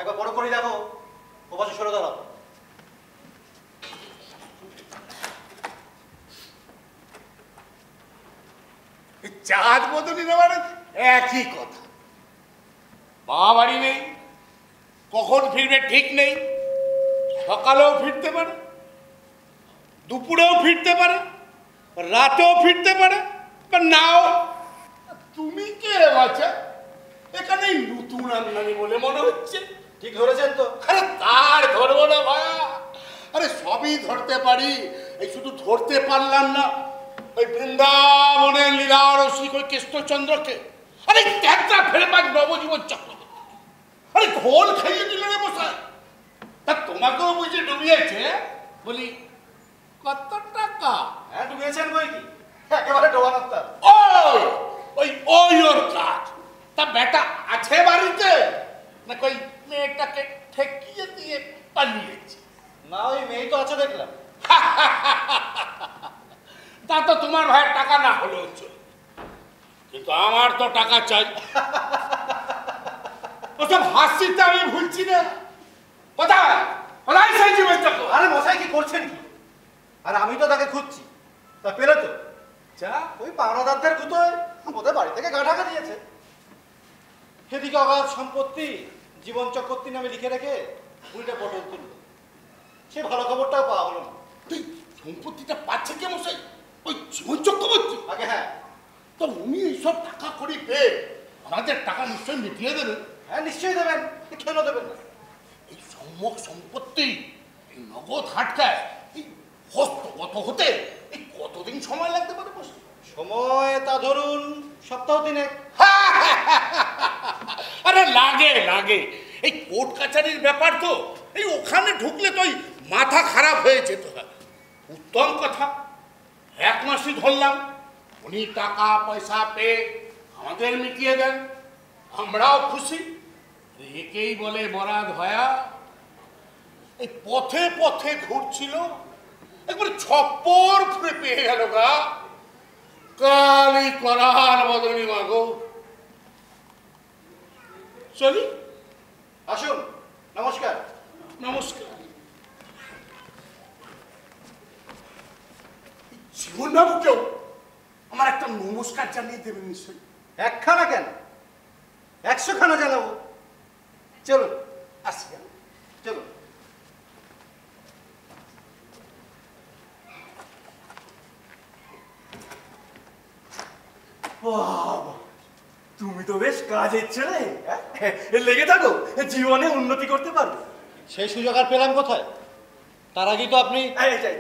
একবার বড় করে দেখো, ও পাশে সরে দাঁড়াও। চাঁদ বদলি না মানে একই কথা। বাবা বাড়ি নেই, কখন ফিরবে ঠিক নেই। সকালেও ফিরতে পারে, দুপুরেও ফিরতে পারে, রাতেও ফিরতে পারে, বা নাও। তুমি কে বাচ্চা? এখানে নতুন আমদানি বলে মনে হচ্ছে। ঠিক ধরেছেন তো? আরে তার ধরবো না ভাইয়া, আরে সবই ধরতে পারি, এই শুধু ধরতে পারলাম না ওই বৃন্দাবনের লীলা রসিক ওই কৃষ্ণচন্দ্রকে। আরে ত্যাগটা ফেলে পাক নবজীবন চক্রবর্তী, আরে ঘোল খাইয়ে দিল রে মশাই। তা তোমাকেও বুঝে ডুবিয়েছে। বলি কত টাকা? হ্যাঁ ডুবিয়েছেন বই কি, একেবারে ডোবানোর তার। ওই ওর কাজ। তা বেটা আছে বাড়িতে না কই মেয়েটাকে ঠেকিয়ে দিয়ে পালিয়েছে? না ওই মেয়ে তো আছে দেখলাম। তা তো তোমার ভাইয়ের টাকা না হলেও চলে, কিন্তু আমার তো টাকা চাই। ওসব হাসিতে আমি ভুলছি না। কোথায় কোথায় সেই জীবন চক্র? আরে মশাই কি করছেন কি? আর আমি তো তাকে খুঁজছি, তা পেলে তো? যা ওই পাওনাদারদের গুতোয় ওদের বাড়ি থেকে গা ঢাকা দিয়েছে। সেদিকে অগাধ সম্পত্তি জীবন চক্রবর্তী নামে লিখে রেখে বুড়িটা পটল তুলল। সে ভালো খবরটাও পাওয়া হলো না। তুই সম্পত্তিটা পাচ্ছে কে মশাই? ওই জীবন চক্রবর্তী? আগে হ্যাঁ। তো উনি এইসব টাকা করি পেয়ে আমাদের টাকা নিশ্চয়ই মিটিয়ে দেবেন। হ্যাঁ নিশ্চয়ই দেবেন, কেন দেবেন না? এই সম্যক সম্পত্তি, এই নগদ হাটকায় এই হস্তগত হতে এই কতদিন সময় লাগতে পারে বসে? সময় তা ধরুন সপ্তাহ দিনে। আরে লাগে লাগে, এই কোর্ট কাছারির ব্যাপার তো, এই ওখানে ঢুকলে তো ওই মাথা খারাপ হয়ে যেত। উত্তম কথা, 1 মাসই ধরলাম, উনি টাকা পয়সা পেয়ে আমাদের মিটিয়ে দেন, আমরাও খুশি। একেই বলে বরাদ ভয়া। এই পথে পথে ঘুরছিল, একবার ছপ্পর ফুরে পেয়ে গেল গা। কালি করার বদলি মাগো। চলি, আসুন, নমস্কার। নমস্কার। জীবনবাবুকেও আমার একটা নমস্কার জানিয়ে দেবেন নিশ্চয়ই। একখানা কেন, 100 খানা জানাবো। চলুন আসি। চলুন। বাবা, তুমি তো বেশ কাজের ছেলে। হ্যাঁ? লেগে থাকো, জীবনে উন্নতি করতে পারবে। সেই সুযোগ আর পেলাম কোথায়? তার আগেই তো আপনি।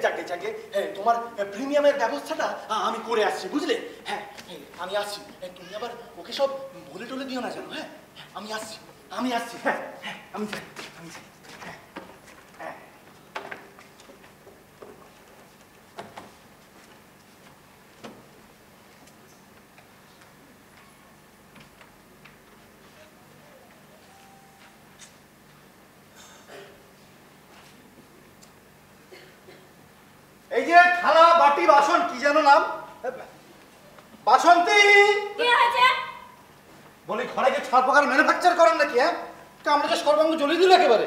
যাকে যাকে তোমার প্রিমিয়ামের ব্যবস্থাটা আমি করে আসছি, বুঝলে? হ্যাঁ আমি আসছি, তুমি আবার ওকে সব বলে টলে দিও না জানো। হ্যাঁ আমি আসছি, আমি আসছি। হ্যাঁ হ্যাঁ আমি যাই, আমি যাই। এই যে থালা বাটি বাসন, কি যেন নাম? বাসন্তী। কি হয়েছে? বলি ঘরে যে ছাড় পাকার ম্যানুফ্যাকচার করেন নাকি? হ্যাঁ আমরা যে সর্বাঙ্গ জ্বলিয়ে দিল একেবারে।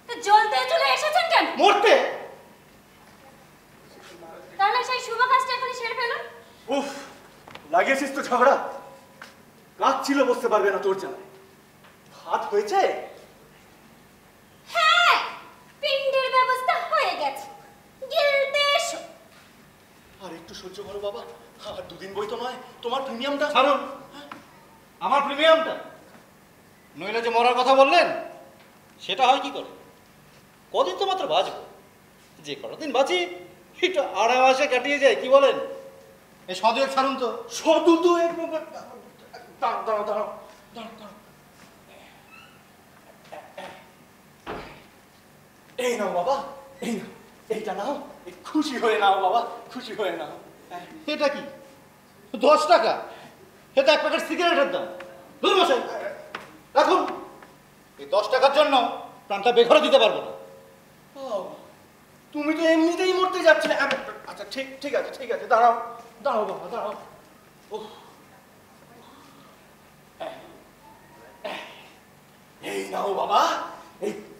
তো জ্বলতে চলে এসেছেন কেন? মরতে। তাহলে সেই শুভ কাজটা এখনই সেরে ফেলুন। উফ, লাগিয়েছিস তো ঝগড়া। কাজ ছিল, বসতে পারবে না তোর জানায়। ভাত হয়েছে? হ্যাঁ, পিণ্ডের ব্যবস্থা হয়ে গেছে, গিলতে এসো। আর একটু সহ্য করো বাবা, আর 2 দিন বই তো নয়। তোমার প্রিমিয়ামটা ছাড়ুন, আমার প্রিমিয়ামটা। নইলে যে মরার কথা বললেন সেটা হয় কি করে? কদিন তো মাত্র বাঁচবো, যে কটা দিন বাঁচি সেটা 2.5 মাসে কাটিয়ে যায়, কি বলেন? এই সদয় ছাড়ুন তো। শুধু তো দাঁড়াও দাঁড়াও দাঁড়াও দাঁড়াও দাঁড়াও। এই নাও বাবা, এই নাও, এইটা নাও। খুশি হয়ে নাও বাবা, খুশি হয়ে নাও। এটা কি 10 টাকা? এটা 1 প্যাকেট সিগারেটের দাম। ধরুন মশাই, রাখুন। এই 10 টাকার জন্য প্রাণটা বেঘরে দিতে পারবো না। তুমি তো এমনিতেই মরতে যাচ্ছিলে। আচ্ছা ঠিক ঠিক আছে, ঠিক আছে, দাঁড়াও দাঁড়াও বাবা, দাঁড়াও। এই নাও বাবা,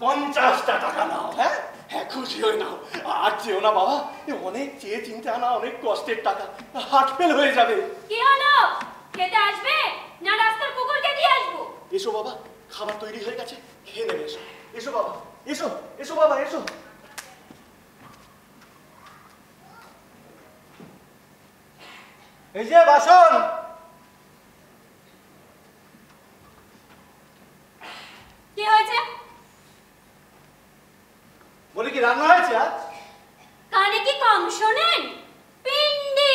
50টা টাকা নাও। হ্যাঁ হ্যাঁ, খুশি হয়ে নাও। আর চেয়েও না বাবা, অনেক চেয়ে চিন্তা আনা অনেক কষ্টের টাকা, হাট ফেল হয়ে যাবে। কি হলো, খেতে আসবে না রাস্তার কুকুরকে দিয়ে আসবো? এসো বাবা, খাবার তৈরি হয়ে গেছে, খেয়ে নেবে। এসো এসো বাবা, এসো এসো বাবা, এসো। এই যে বাসন। কি হয়েছে? বলি কি রান্না হয়েছে আজ? কানে কি কম শোনেন? পিন্ডি।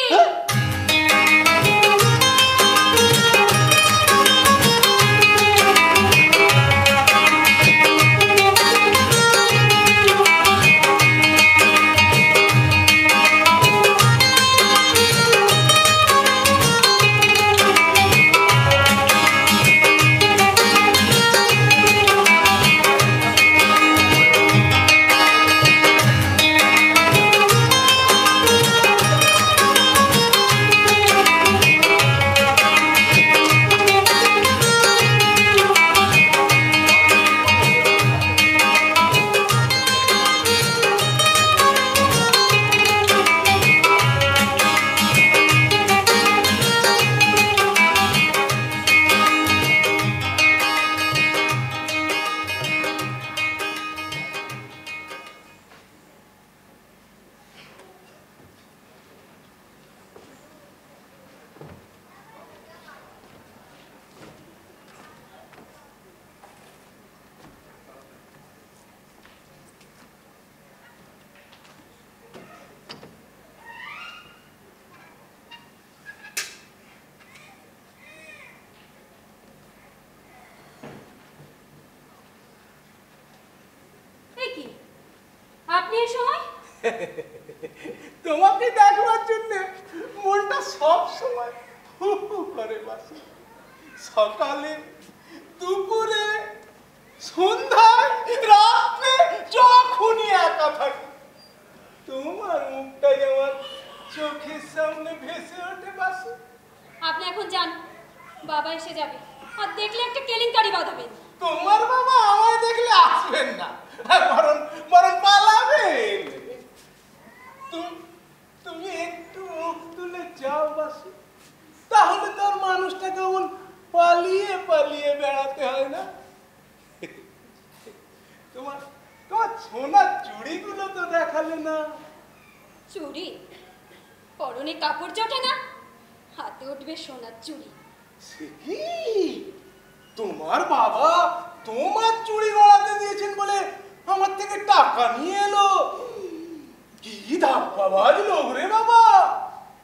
আপনি এই সময়? তোমাকে দেখবার জন্য মনটা সব সময় হু হু করে বাসে। সকালে, দুপুরে, সন্ধ্যায়, রাত্রে, যখনই একা থাকি তোমার মুখটাই আমার চোখের সামনে ভেসে ওঠে বাসে। আপনি এখন যান, বাবা এসে যাবে, আর দেখলে একটা কেলেঙ্কারি বাঁধাবেন। তোমার বাবা আমায় দেখলে আসবেন না, বরং বরং পালাবেন। তুমি একটু মুখ তুলে যাও বাসে, তাহলে তোর মানুষটা কেমন পালিয়ে পালিয়ে বেড়াতে হয় না। তোমার তোমার সোনার চুড়িগুলো তো দেখালে না। চুড়ি? পরনে কাপড় জোটে না, হাতে উঠবে সোনার চুড়ি। সে কি, তোমার বাবা তোমার চুড়ি গড়াতে দিয়েছেন বলে আমার থেকে টাকা নিয়ে এলো? কি ধাপ্পাবাজ লোক রে বাবা।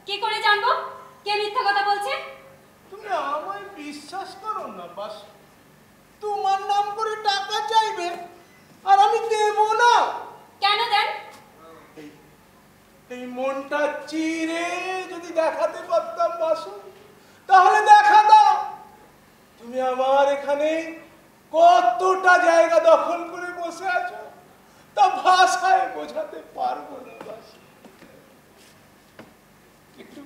কি করে জানবো কে মিথ্যা কথা বলছে? তুমি আমায় বিশ্বাস করো না বাস, তোমার নাম করে টাকা চাইবে আর আমি দেব না। কেন দেন? এই মনটা চিরে যদি দেখাতে পারতাম বাসু, তাহলে দেখা দাও। তুমি আমার এখানে কতটা জায়গা দখল করে বসে আছো তা ভাষায় বোঝাতে পারবো না বাসু। একটু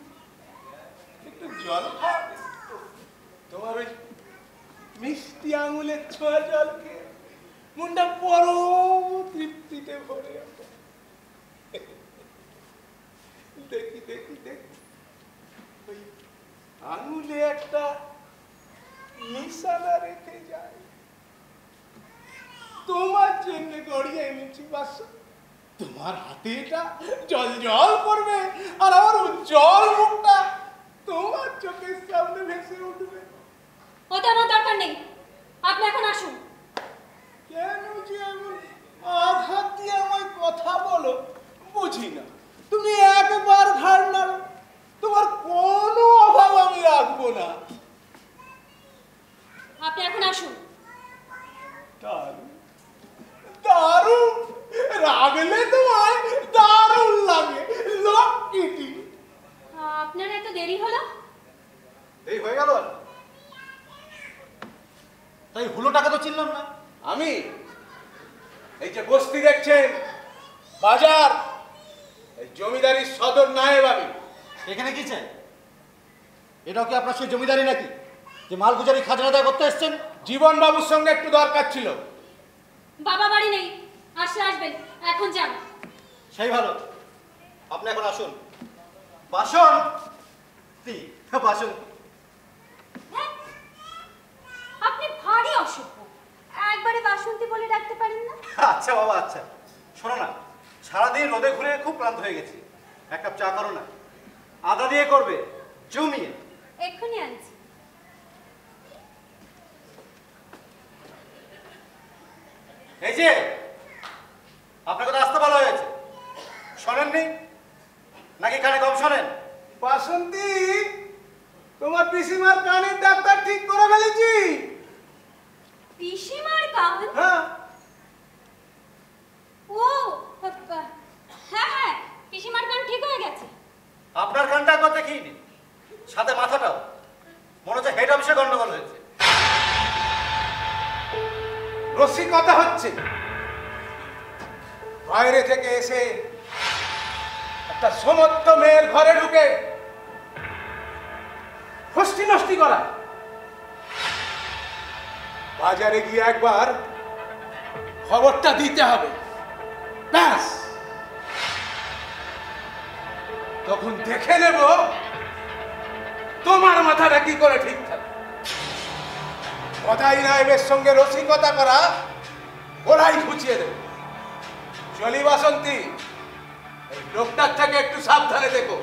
একটু জল খাবে? তোমার ওই মিষ্টি আঙুলের ছোঁয়া জলকে মনটা পরম তৃপ্তিতে ভরে ওঠে। দেখি দেখি দেখি, ওই আঙুলে একটা নিশানা রেখে যায়। তোমার জন্য গড়িয়ে এনেছি বাসু। তোমার হাতে এটা জল জল করবে আর আমার উজ্জ্বল মুখটা তোমার চোখের সামনে ভেসে উঠবে। ওটা আমার দরকার নেই, আপনি এখন আসুন। কেন যে এমন আঘাত দিয়ে আমায় কথা বলো বুঝি না। তুমি একবার ঘাড় নাড়ো, তোমার কোনো অভাব আমি রাখবো না। আপনি এখন আসুন। দারুণ দারুণ, রাগলে তোমায় দারুণ লাগে লক্ষ্মীটি। আপনার এত দেরি হলো? এই হয়ে গেল, তাই হলো টাকা তো চিনলাম না আমি। এই যে বস্তি দেখছেন, বাজার, এই জমিদারির সদর নায়েব আমি। এখানে কি চাই? এটাও কি আপনার সেই জমিদারি নাকি যে মালগুজারি খাজনা আদায় করতে এসছেন? জীবন বাবুর সঙ্গে একটু দরকার ছিল। বাবা বাড়ি নেই, আসলে আসবেন, এখন যান। সেই ভালো, আপনি এখন আসুন। বাসন বাসন। হ্যাঁ, আপনি ভারী অসভ্য, একবারে বাসন্তী বলে ডাকতে পারেন না? আচ্ছা বাবা, আচ্ছা। শোনো না, সারাদিন রোদে ঘুরে খুব ক্লান্ত হয়ে গেছি, এক কাপ চা করো না। আদা দিয়ে করবে, জমিয়ে। এক্ষুনি আনছি। এই যে, আপনাকে তো আসতে ভালো হয়েছে, শোনেননি নাকি কানে কম শোনেন? বাসন্তী, তোমার পিসিমার কানের ডাক্তার ঠিক করে ফেলেছি। পিসিমার কান? হ্যাঁ। ও হ্যাঁ হ্যাঁ, পিসিমার কান ঠিক হয়ে গেছে। আপনার কানটা একবার দেখিনি, সাথে মাথাটাও, মনে হচ্ছে হেড অফিসে গন্ডগোল হয়েছে। রসিকতা হচ্ছে, বাইরে থেকে এসে একটা সমস্ত মেয়ের ঘরে ঢুকে ফষ্টি নষ্টি করা। বাজারে গিয়ে একবার খবরটা দিতে হবে, ব্যাস। তখন দেখে নেব তোমার মাথাটা কি করে ঠিক থাকে। কথাই নাইবের সঙ্গে রসিকতা করা, ওরাই ঘুচিয়ে দেবে। চলি বাসন্তী, এই লোকটার থেকে একটু সাবধানে দেখো।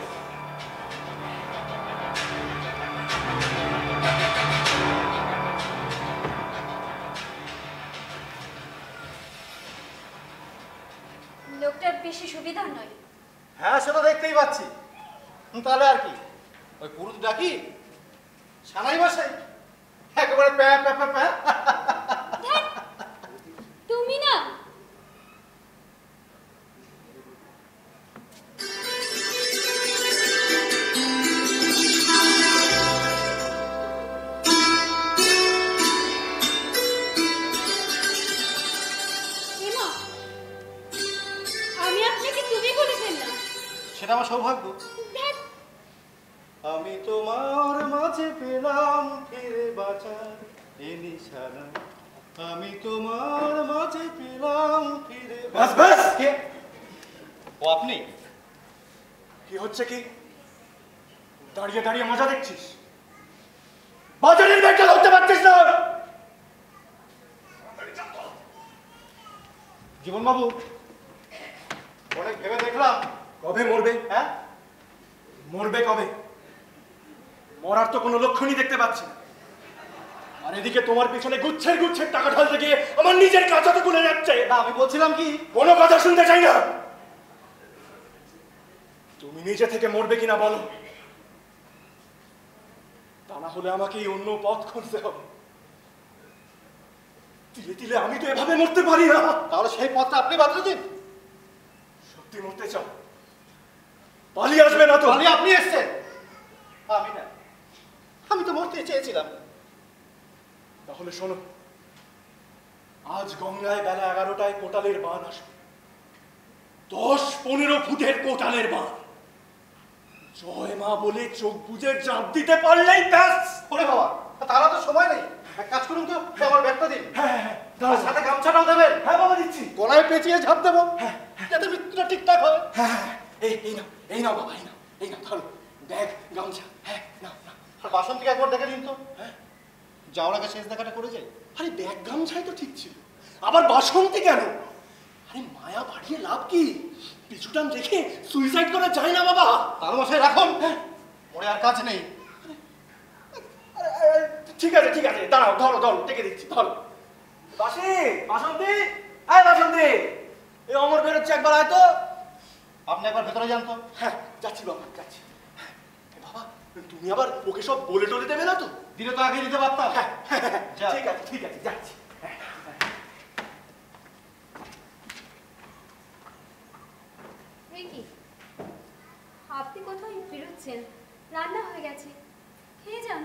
লোকটার বেশি সুবিধা নয়। হ্যাঁ, সেটা দেখতেই পাচ্ছি। তাহলে আর কি, ওই পুরুষ ডাকি সানাই বসাই একেবারে প্যা প্যা প্যা প্যা। তুমি না, আমি আপনাকে তুমি বলে ফেললাম। সেটা আমার সৌভাগ্য। আমি তোমার মাঝে পেলাম ফিরে বাঁচার এ নিশানা, আমি তোমার মাঝে পেলাম ফিরে। বাস বাস। কে? ও আপনি? কি হচ্ছে কি? দাঁড়িয়ে দাঁড়িয়ে মজা দেখছিস? বাজারের ব্যাগটা ধরতে পারছিস না? জীবন বাবু, অনেক ভেবে দেখলাম। কবে মরবে? হ্যাঁ, মরবে কবে? মরার তো কোনো লক্ষণই দেখতে পাচ্ছি না। আর এদিকে তোমার পিছনে গুচ্ছের গুচ্ছের টাকা ঢালতে গিয়ে আমার নিজের কাঁচা তো গুলে যাচ্ছে। না আমি বলছিলাম কি, কোনো কথা শুনতে চাই না। তুমি নিজে থেকে মরবে কিনা বলো, তা না হলে আমাকে এই অন্য পথ খুঁজতে হবে। তিলে তিলে আমি তো এভাবে মরতে পারি না। তাহলে সেই পথটা আপনি বাতলে দিন। সত্যি মরতে চাও? পালিয়ে আসবে না তো? তাহলে আপনি এসছেন, আমি না। আমি তো মরতে চেয়েছিলাম। তাহলে শোনো, আজ গঙ্গায় বেলা 11টায় কোটালের বান আসবে। 10-15 ফুটের কোটালের বান। জয় মা বলে চোখ বুজে জাপ দিতে পারলেই ব্যাস। ওরে বাবা, তারা তো সময় নেই। এক কাজ করুন তো, আমার ব্যাগটা দিন। হ্যাঁ হ্যাঁ আর সাথে গামছাটাও দেবেন। হ্যাঁ বাবা দিচ্ছি। গলায় পেঁচিয়ে ঝাঁপ দেবো, যাতে মৃত্যুটা ঠিকঠাক হয়। হ্যাঁ হ্যাঁ, এই নাও বাবা, এই নাও ধরো ব্যাগ, গামছা। হ্যাঁ নাও নাও। আর বাসন্তীকে একবার দেখে দিন তো, যাওয়ার আগে শেষ দেখাটা করে যাই। আরে ব্যাগ গামছাই তো ঠিক ছিল, আবার বাসন্তী কেন? আরে মায়া বাড়িয়ে লাভ কি? পিছুটান রেখে সুইসাইড করা যায় না বাবা। তার মশাই রাখুন, মনে আর কাজ নেই। ঠিক আছে ঠিক আছে, দাঁড়াও, ধরো ধরো, ডেকে দিচ্ছি, ধরো। বাসি, বাসন্তী, আয় বাসন্তী, এই অমর বেরোচ্ছে, একবার আয় তো। আপনি একবার ভেতরে যান তো। হ্যাঁ যাচ্ছি বাবা, যাচ্ছি। বাবা, তুমি আবার ওকে সব বলে টলে দেবে না তো? দিলে তো আগে দিতে পারতাম। যা। ঠিক আছে ঠিক আছে, যাচ্ছি। কি আপনি কোথায় বেরোচ্ছেন? রান্না হয়ে গেছে, খেয়ে যান।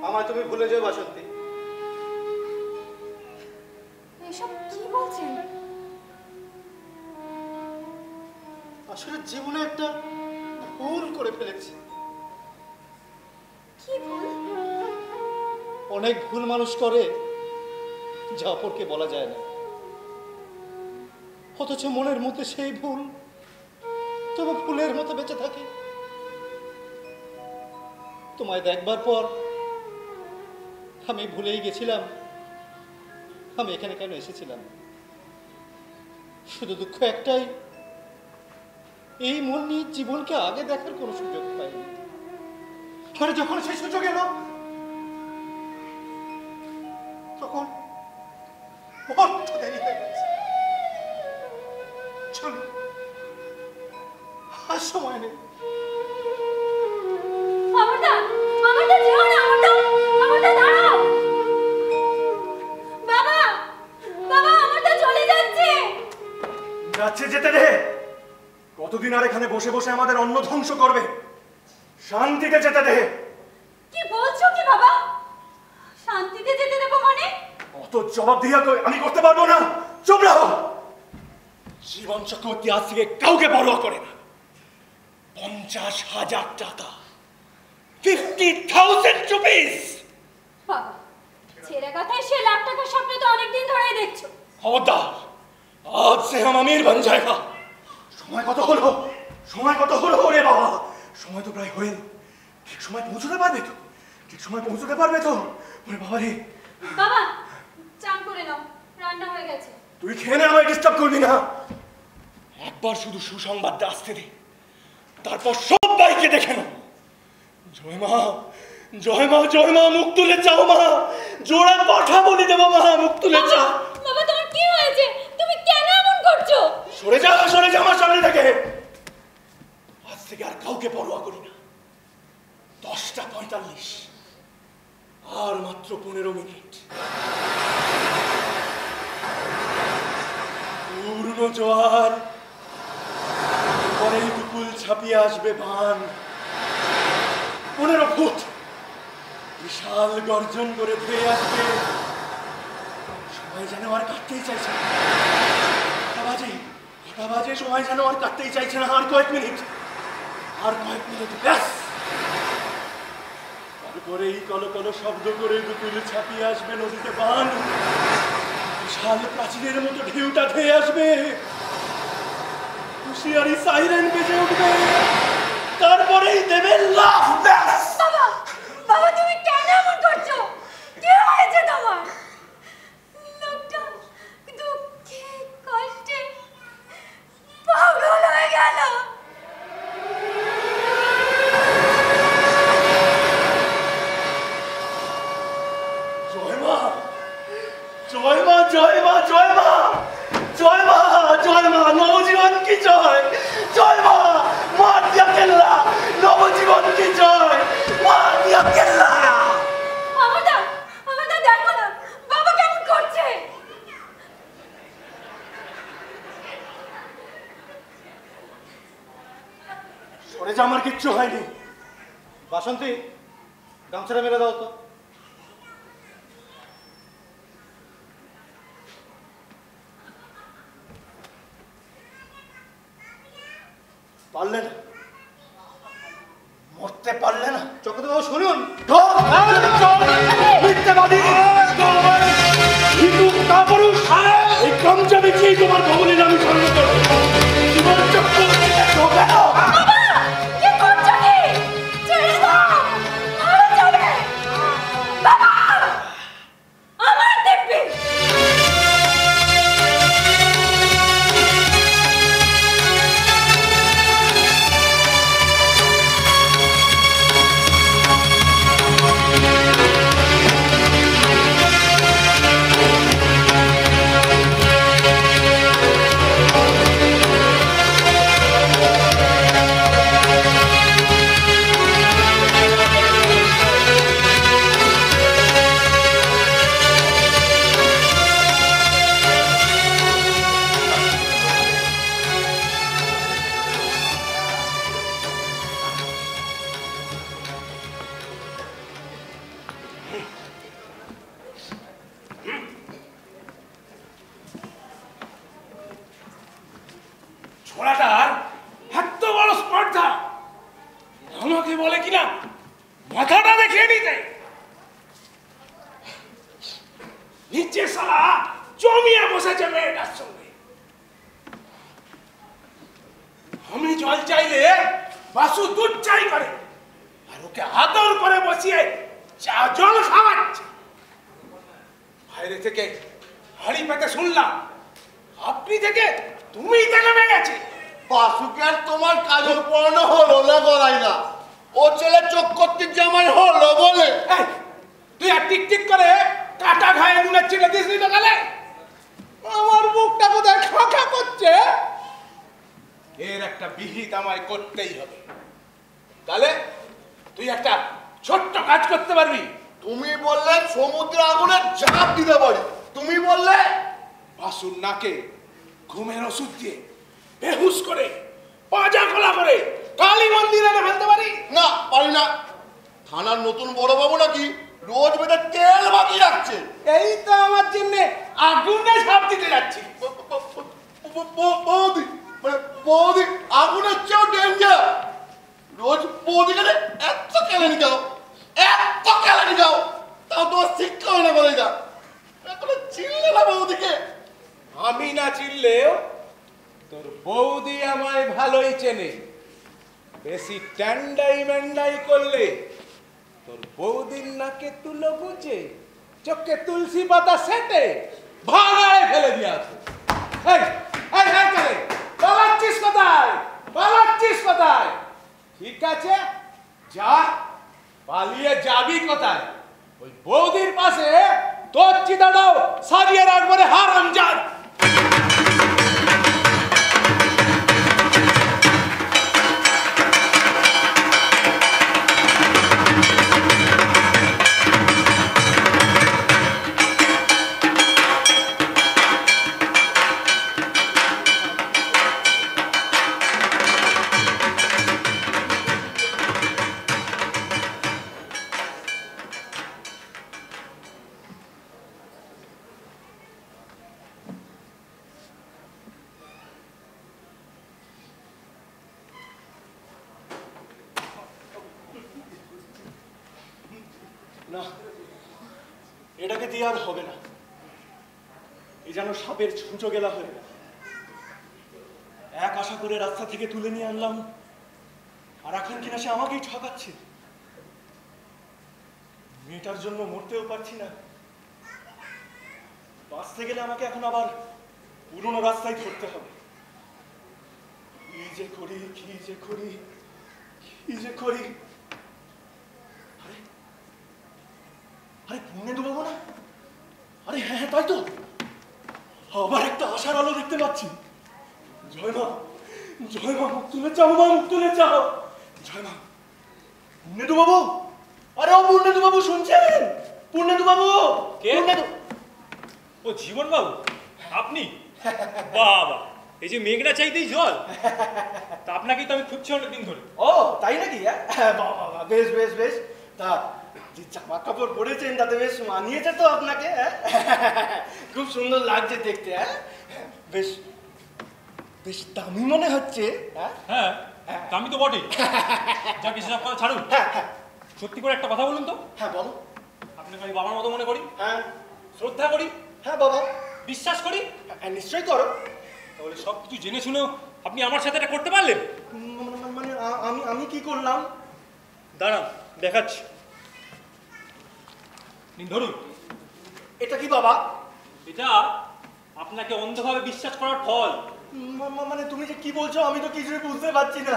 আমায় তুমি ভুলে যাও বাসন্তী। এসব কি বলছেন? আসলে জীবনে একটা ভুল করে ফেলেছি। কি ভুল? অনেক ভুল মানুষ করে যা অপরকে বলা যায় না, অথচ মনের মধ্যে সেই ভুল তবু ফুলের মতো বেঁচে থাকে। তোমায় দেখবার পর আমি ভুলেই গেছিলাম আমি এখানে কেন এসেছিলাম। শুধু দুঃখ একটাই, এই মন নিয়ে জীবনকে আগে দেখার কোনো সুযোগ পাইনি। আর যখন সেই সুযোগ এলো তখন বড্ড দেরি হয়ে গেছে। চলো, আর সময় নেই। অমরদা, অমরদা যেও না, অমরদা, অমরদা দাঁড়াও। বাবা, বাবা, অমরদা চলে যাচ্ছে। যাচ্ছে, যেতে দে। কতদিন আর এখানে বসে বসে আমাদের অন্ন ধ্বংস করবে? শান্তিতে যেতে দে। কি বলছো কি বাবা? শান্তিতে যেতে দেবো মানে? অত জবাব দিয়া আমি করতে পারবো না। চুপ রাখো। জীবন চক্রবর্তী আজ থেকে কাউকে পরোয়া করে না। 50,000 টাকা, 50,000 রুপিস। বাবা, ছেলে কথায় সে লাখ টাকার স্বপ্ন তো অনেকদিন ধরেই দেখছো। খবরদার, আজ সে हम अमीर बन जाएगा। সময় কত হলো? সময় কত হলো রে বাবা? সময় তো প্রায় হয়ে, ঠিক সময় পৌঁছতে পারবে তো? ঠিক সময় পৌঁছতে পারবে তো? ওরে বাবা রে। বাবা, চান করে নাও, রান্না হয়ে গেছে। তুই খেয়ে নে, আমায় ডিস্টার্ব করবি না। একবার শুধু সুসংবাদটা আসতে দে, তারপর সবাইকে দেখে নাও। জয় মা, জয় মা, জয় মা, মুখ তুলে চাও মা। জোড়া পাঠা বলি দেবো মা, মুখ তুলে চাও। বাবা, তোমার কি হয়েছে? তুমি কেন এমন করছো? সরে যা, সরে যা আমার সামনে থেকে। আজ থেকে আর কাউকে পরোয়া করি না। 10:45, আর মাত্র 15 মিনিট। পূর্ণ জোয়ার, পরে দুকুল ছাপিয়ে আসবে বান। 15 ফুট বিশাল গর্জন করে ধেয়ে আসবে। সময় যেন আর কাটতেই চাইছে না। কটা বাজে, সময় যেন আর কাটতেই চাইছে না। আর কয়েক মিনিট, আর কয়েক মিনিট ব্যাস। তারপরেই কলকল শব্দ করে দুকুল ছাপিয়ে আসবে নদীতে বান। বিশাল প্রাচীরের মতো ঢেউটা ধেয়ে আসবে। হুঁশিয়ারি সাইরেন বেজে উঠবে। তারপরেই দেবে লাফ। ব্যাস। বাবা, বাবা, তুমি কেন এমন করছো? কি হয়েছে তোমার? লোকটা দুঃখে কষ্টে পাগল হয়ে গেল। জয় মা, জয় মা, জয় মা, জয় মা, জয় মা, জয় মা, নবজীবন কি জয়। জয় মা, মা দিয়া কেল্লা, নবজীবন কি জয়। মা দিয়া কেল্লা। অমরদা, অমরদা দেখো না, বাবা কেমন করছে। সরে যা, আমার কিচ্ছু হয়নি। বাসন্তী, গামছাটা মেরে দাও তো। পারলে না, মরতে পারলে না। চক্রবর্তী বাবু শুনুন। মিথ্যাবাদী, হিন্দু কাপুরুষ, এই কমজা বিছিয়ে তোমার ভবনের আমি স্মরণ করব। জীবন চক্রবর্তীকে ঢোকাও। বাবা, কি করছো কি? ছেড়ে দাও, মারা যাবে। বাবা, আমার দেখবি। মাথাটা দেখিয়ে নিতে। নিচে শালা জমিয়ে বসেছে মেয়েটার সঙ্গে। আমি জল চাইলে বাসু দুধ চাই করে, আর ওকে আদর করে বসিয়ে চা জল খাওয়াচ্ছে। বাইরে থেকে হাড়ি পেতে শুনলাম আপনি থেকে তুমি নেমে গেছে। বাসুকে আর তোমার কাজল পড়ানো হলো না গড়াই না, ও ছেলে চোখ করতে জামাই হলো বলে। এই, তুই আর টিক টিক করে কাটা ঘায়ে নুনের ছেলে দিস নি তো গেলে? আমার মুখটা কোথায় খাঁকা করছে। এর একটা বিহিত আমায় করতেই হবে। তাহলে তুই একটা ছোট্ট কাজ করতে পারবি। তুমি বললে সমুদ্রে আগুনে ঝাঁপ দিতে পারি, তুমি বললে বাসুর নাকে ঘুমের ওষুধ দিয়ে বেহুশ করে পাজা খোলা করে কালী মন্দিরে এনে ফেলতে পারি। না পারি না। থানার নতুন বড় বাবু নাকি রোজ বেঁধে তেল বাকি রাখছে। এই তো আমার জন্য আগুনে ঝাঁপ দিতে যাচ্ছি। বৌদি মানে বৌদি আগুনের চেয়েও ডেঞ্জার। রোজ বৌদি গেলে এত কেলেনি যাও, এত কেলেনি যাও, তাও তোমার শিক্ষা হয় না বলে যা। এখন চিনলে না বৌদিকে। আমি না চিনলেও তোর বৌদি আমায় ভালোই চেনে। বেশি ট্যান্ডাই ম্যান্ডাই করলে তোর বৌদির নাকে তুলো বুঝে চোখে তুলসী পাতা সেটে ভাগায় ফেলে দিয়েছে। এই এই এই চলে পালাচ্ছিস কোথায়? পালাচ্ছিস কোথায়? ঠিক আছে যা, পালিয়ে যাবি কোথায়? ওই বৌদির পাশে তোর চিতাটাও সাজিয়ে রাখবো রে হারামজাদ। না, এটাকে দিয়ে আর হবে না। এ যেন সাপের ছুঁচো গেলা হয়ে গেল। এক আশা করে রাস্তা থেকে তুলে নিয়ে আনলাম, আর এখন কিনা সে আমাকেই ঠকাচ্ছে। মেয়েটার জন্য মরতেও পারছি না, বাঁচতে গেলে আমাকে এখন আবার পুরনো রাস্তায় ধরতে হবে। কি যে করি, কি যে করি, কি যে করি। আরে আরে পূর্ণেন্দু বাবু না? আরে হ্যাঁ হ্যাঁ তাই তো, আবার একটা আশার আলো দেখতে পাচ্ছি। জয় মা, জয় মা, মুখ তুলে চাও মা, মুখ তুলে চাও। জয় মা। পূর্ণেন্দু বাবু, আরে ও পূর্ণেন্দু বাবু শুনছেন? পূর্ণেন্দু বাবু, কে? পূর্ণেন্দু। ও জীবন বাবু আপনি? বাবা, এই যে মেঘনা চাইতেই জল, তা আপনাকেই তো আমি খুঁজছি অনেকদিন ধরে। ও তাই নাকি? হ্যাঁ বাহ বাহ বাহ, বেশ বেশ বেশ। তা যে জামা কাপড় পরেছেন তাতে বেশ মানিয়েছে তো আপনাকে। খুব সুন্দর লাগছে দেখতে। বেশ বেশ দামি মনে হচ্ছে। হ্যাঁ তা আমি তো বটেই। যা কিছু সব কথা ছাড়ুন, সত্যি করে একটা কথা বলুন তো। হ্যাঁ বলো। আপনাকে আমি বাবার মতো মনে করি, হ্যাঁ শ্রদ্ধা করি, হ্যাঁ বাবা, বিশ্বাস করি। হ্যাঁ নিশ্চয়ই করো। তাহলে সব কিছু জেনে শুনেও আপনি আমার সাথে এটা করতে পারলেন? মানে আমি আমি কি করলাম? দাঁড়ান দেখাচ্ছি, নিন ধরুন। এটা কি বাবা? এটা আপনাকে অন্ধভাবে বিশ্বাস করার ফল। মানে তুমি যে কি বলছো আমি তো কিছুই বুঝতে পারছি না।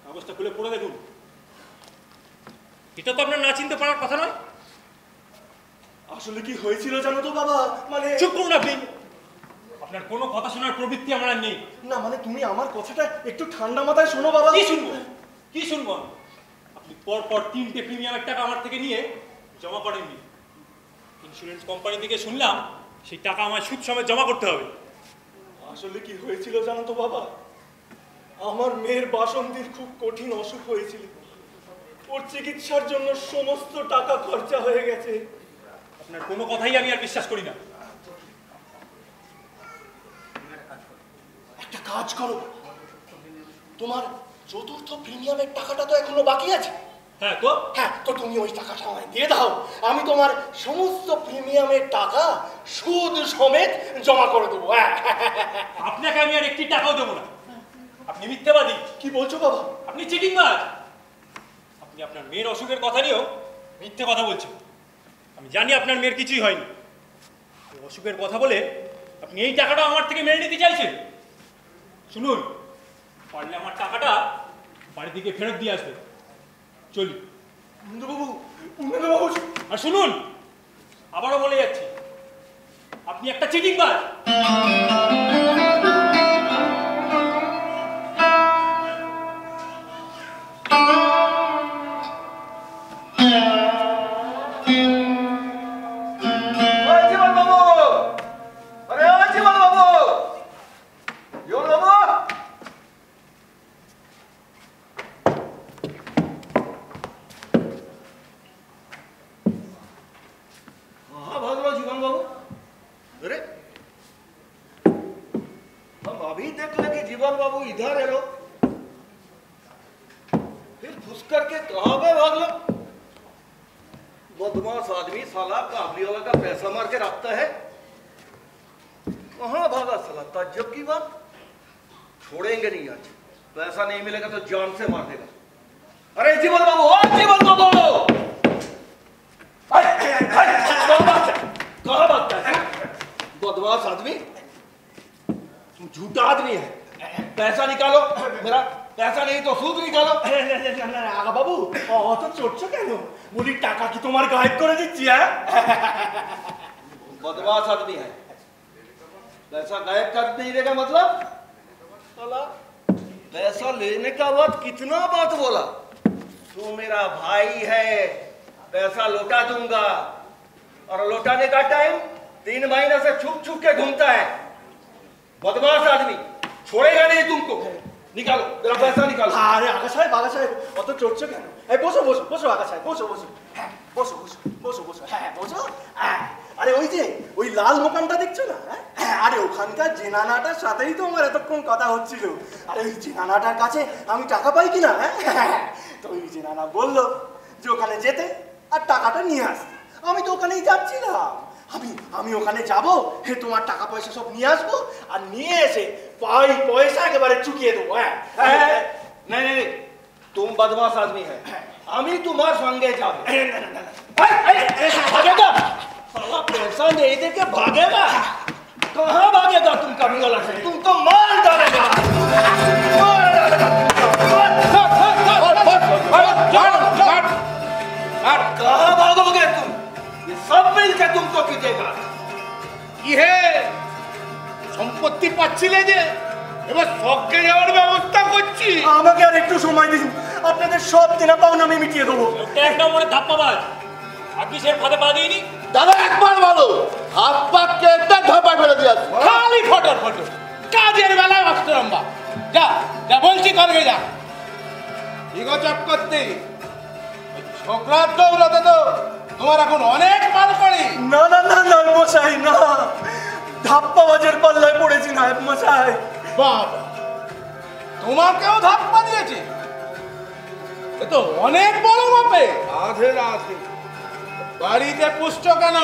কাগজটা খুলে পড়ে দেখুন। এটা তো আপনার না চিনতে পারার কথা নয়। আসলে কি হয়েছিল জানো তো বাবা? মানে চুপ করুন আপনি, আপনার কোনো কথা শোনার প্রবৃত্তি আমার আর নেই। না মানে তুমি আমার কথাটা একটু ঠান্ডা মাথায় শোনো বাবা। কি শুনবো? কি শুনবো? আপনি পর পর 3টে প্রিমিয়ামের টাকা আমার থেকে নিয়ে জমা করেননি। ইন্স্যুরেন্স কোম্পানি থেকে শুনলাম সেই টাকা আমায় সুদ সমেত জমা করতে হবে। আসলে কি হয়েছিল জানো তো বাবা? আমার মেয়ের বাসন্তীর খুব কঠিন অসুখ হয়েছিল। ওর চিকিৎসার জন্য সমস্ত টাকা খরচা হয়ে গেছে। আপনার কোনো কথাই আমি আর বিশ্বাস করি না। একটা কাজ করো, তোমার চতুর্থ প্রিমিয়ামের টাকাটা তো এখনো বাকি আছে। হ্যাঁ তো হ্যাঁ, তো তুমি ওই টাকাটা আমায় দিয়ে দাও, আমি তোমার সমস্ত প্রিমিয়ামের টাকা সুদ সমেত জমা করে দেবো। হ্যাঁ, আপনাকে আমি আর একটি টাকাও দেবো না। আপনি মিথ্যাবাদী, কি বলছো বাবা? আপনি চিটিংবাজ। আপনি আপনার মেয়ের অসুখের কথা নিয়েও মিথ্যে কথা বলছেন। আমি জানি আপনার মেয়ের কিছুই হয়নি। ওই অসুখের কথা বলে আপনি এই টাকাটা আমার থেকে মেরে নিতে চাইছেন। শুনুন, পারলে আমার টাকাটা বাড়ি থেকে ফেরত দিয়ে আসবে। চলি। কুন্দবাবু, কুন্দবাবু, আর শুনুন, আবারও বলে যাচ্ছি, আপনি একটা চিটিংবাজ। जीवन बाबू इधर है लो, फिर घुस करके कहाँ पे भाग लो? बदमाश आदमी साला काबली वाला का पैसा मार के रखता है। कहाँ भागा साला? ताज्जुब की बात। छोड़ेंगे नहीं आज, पैसा नहीं मिलेगा तो जान से मार देगा। अरे जीवन बाबू, ओ जीवन बाबू, कहाँ भागता है? बदमाश आदमी, तुम झूठा आदमी है। पैसा निकालो मेरा, पैसा नहीं तो सूद निकालो। আগা বাবু, অত চড়ছো কেন? বলি টাকা কি তোমার গায়েব করে দিচ্ছি? হ্যাঁ, बदमाश आदमी है, पैसा गायब कर नहीं देगा मतलब? साला पैसा लेने का बात कितना बात बोला। तू मेरा भाई है, पैसा लौटा दूंगा, और लौटाने का टाइम 3 महीने से छुप छुप के घूमता है। बदमाश आदमी, छोड़ेगा नहीं तुमको। निकालो मेरा पैसा निकालो। আরে আগা সাহেব, অত চড়ছো কেন? এই বসো বসো বসো আগা সাহেব, বসো বসো। হ্যাঁ, বসো বসো বসো বসো। হ্যাঁ, বসো। আরে ওই যে ওই লাল মোকামটা দেখছো না? হ্যাঁ, আরে ওখানকার জেনানাটার সাথেই তো আমার এতক্ষণ কথা হচ্ছিল। আরে ওই জেনানাটার কাছে আমি টাকা পাই কিনা? হ্যাঁ, তো ওই জেনানা বললো যে ওখানে যেতে আর টাকাটা নিয়ে আসতে। আমি তো ওখানেই যাচ্ছিলাম। আমি ওখানে যাবো, হে তোমার টাকা পয়সা সব নিয়ে আসবো, আর নিয়ে এসে পয়সা একেবারে চুকিয়ে দেবো। হ্যাঁ, नहीं नहीं, तुम बदमाश आदमी है, আমি তোমার সঙ্গে যাবো। भागेगा? साला पैसा नहीं देके भागेगा? कहाँ भागेगा तुम कभी वाला से? तुमको मार डालेगा, मार डालेगा। कहाँ भागोगे तुम? ये सब मिलके तुमको पीटेगा। ইহে সম্পত্তি পাচ্ছিলে যে, এবার সবকে যাওয়ার ব্যবস্থা করছি। আমাকে আর একটু সময় দিন, আপনাদের সব দেনা পাওনা আমি মিটিয়ে দেবো। একটা এক নম্বরে ধাপ্পাবাজ, আপনি সে ফাঁদে পা দিইনি। দাদা একবার বলো, হাত পা কেটে ধাপা ফেলে দিয়ে আসবো। খালি ফটর ফটর, কাজের বেলায় অষ্টরম্বা। যা যা বলছি, করবে যা। ইগো চক্করতি, ছোকরার দৌড়াতে তো তোমার এখন অনেক মাল পড়ি। না না না না মশাই, না, ধাপ্পাবাজের পাল্লায় পড়েছি না মশাই। বাবা, তোমাকেও ধাপ্পা দিয়েছে? এ তো অনেক বড় মাপে। রাধে রাধে। বাড়িতে পুষ্ট কেন?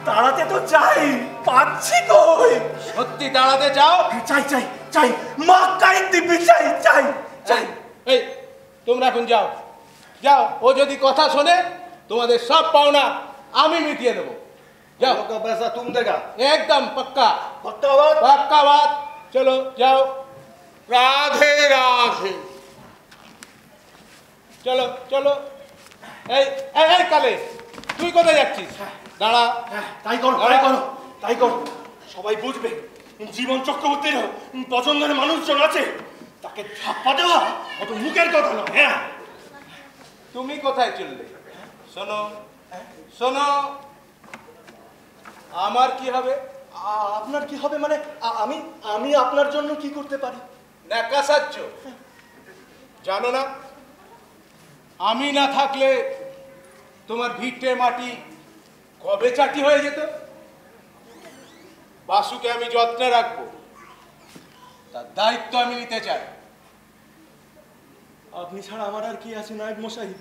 তাড়াতে তো চাই, পাচ্ছি কই? সত্যি তাড়াতে চাও? চাই চাই চাই, মা কাই দিবি, চাই চাই চাই। এই তোমরা এখন যাও যাও, ও যদি কথা শোনে তোমাদের সব পাওনা আমি মিটিয়ে দেবো। যাও। का पैसा तुम देगा? একদম পাক্কা पक्का बात? পাক্কা বাত। চলো যাও। রাধে রাধে। চলো চলো। এই এই এই কালে, তুই কোথায় যাচ্ছিস? দাঁড়া। তাই করো তাই করো তাই করো। সবাই বুঝবে জীবন চক্রবর্তীর পছন্দের মানুষজন আছে, তাকে ধাপ্পা দেওয়া অত মুখের কথা নয়। হ্যাঁ, তুমি কোথায় চললে? শোনো শোনো, আমার কি হবে? আপনার কি হবে মানে? আমি আপনার জন্য কি করতে পারি? ন্যাকা সাহায্য জানো না? আমি না থাকলে তোমার ভিটে মাটি কবে চাটি হয়ে যেত। বাসুকে আমি যত্নে রাখবো, তার দায়িত্ব আমি নিতে চাই। আপনি ছাড়া আমার আর কি আছে নায়ক মশাই?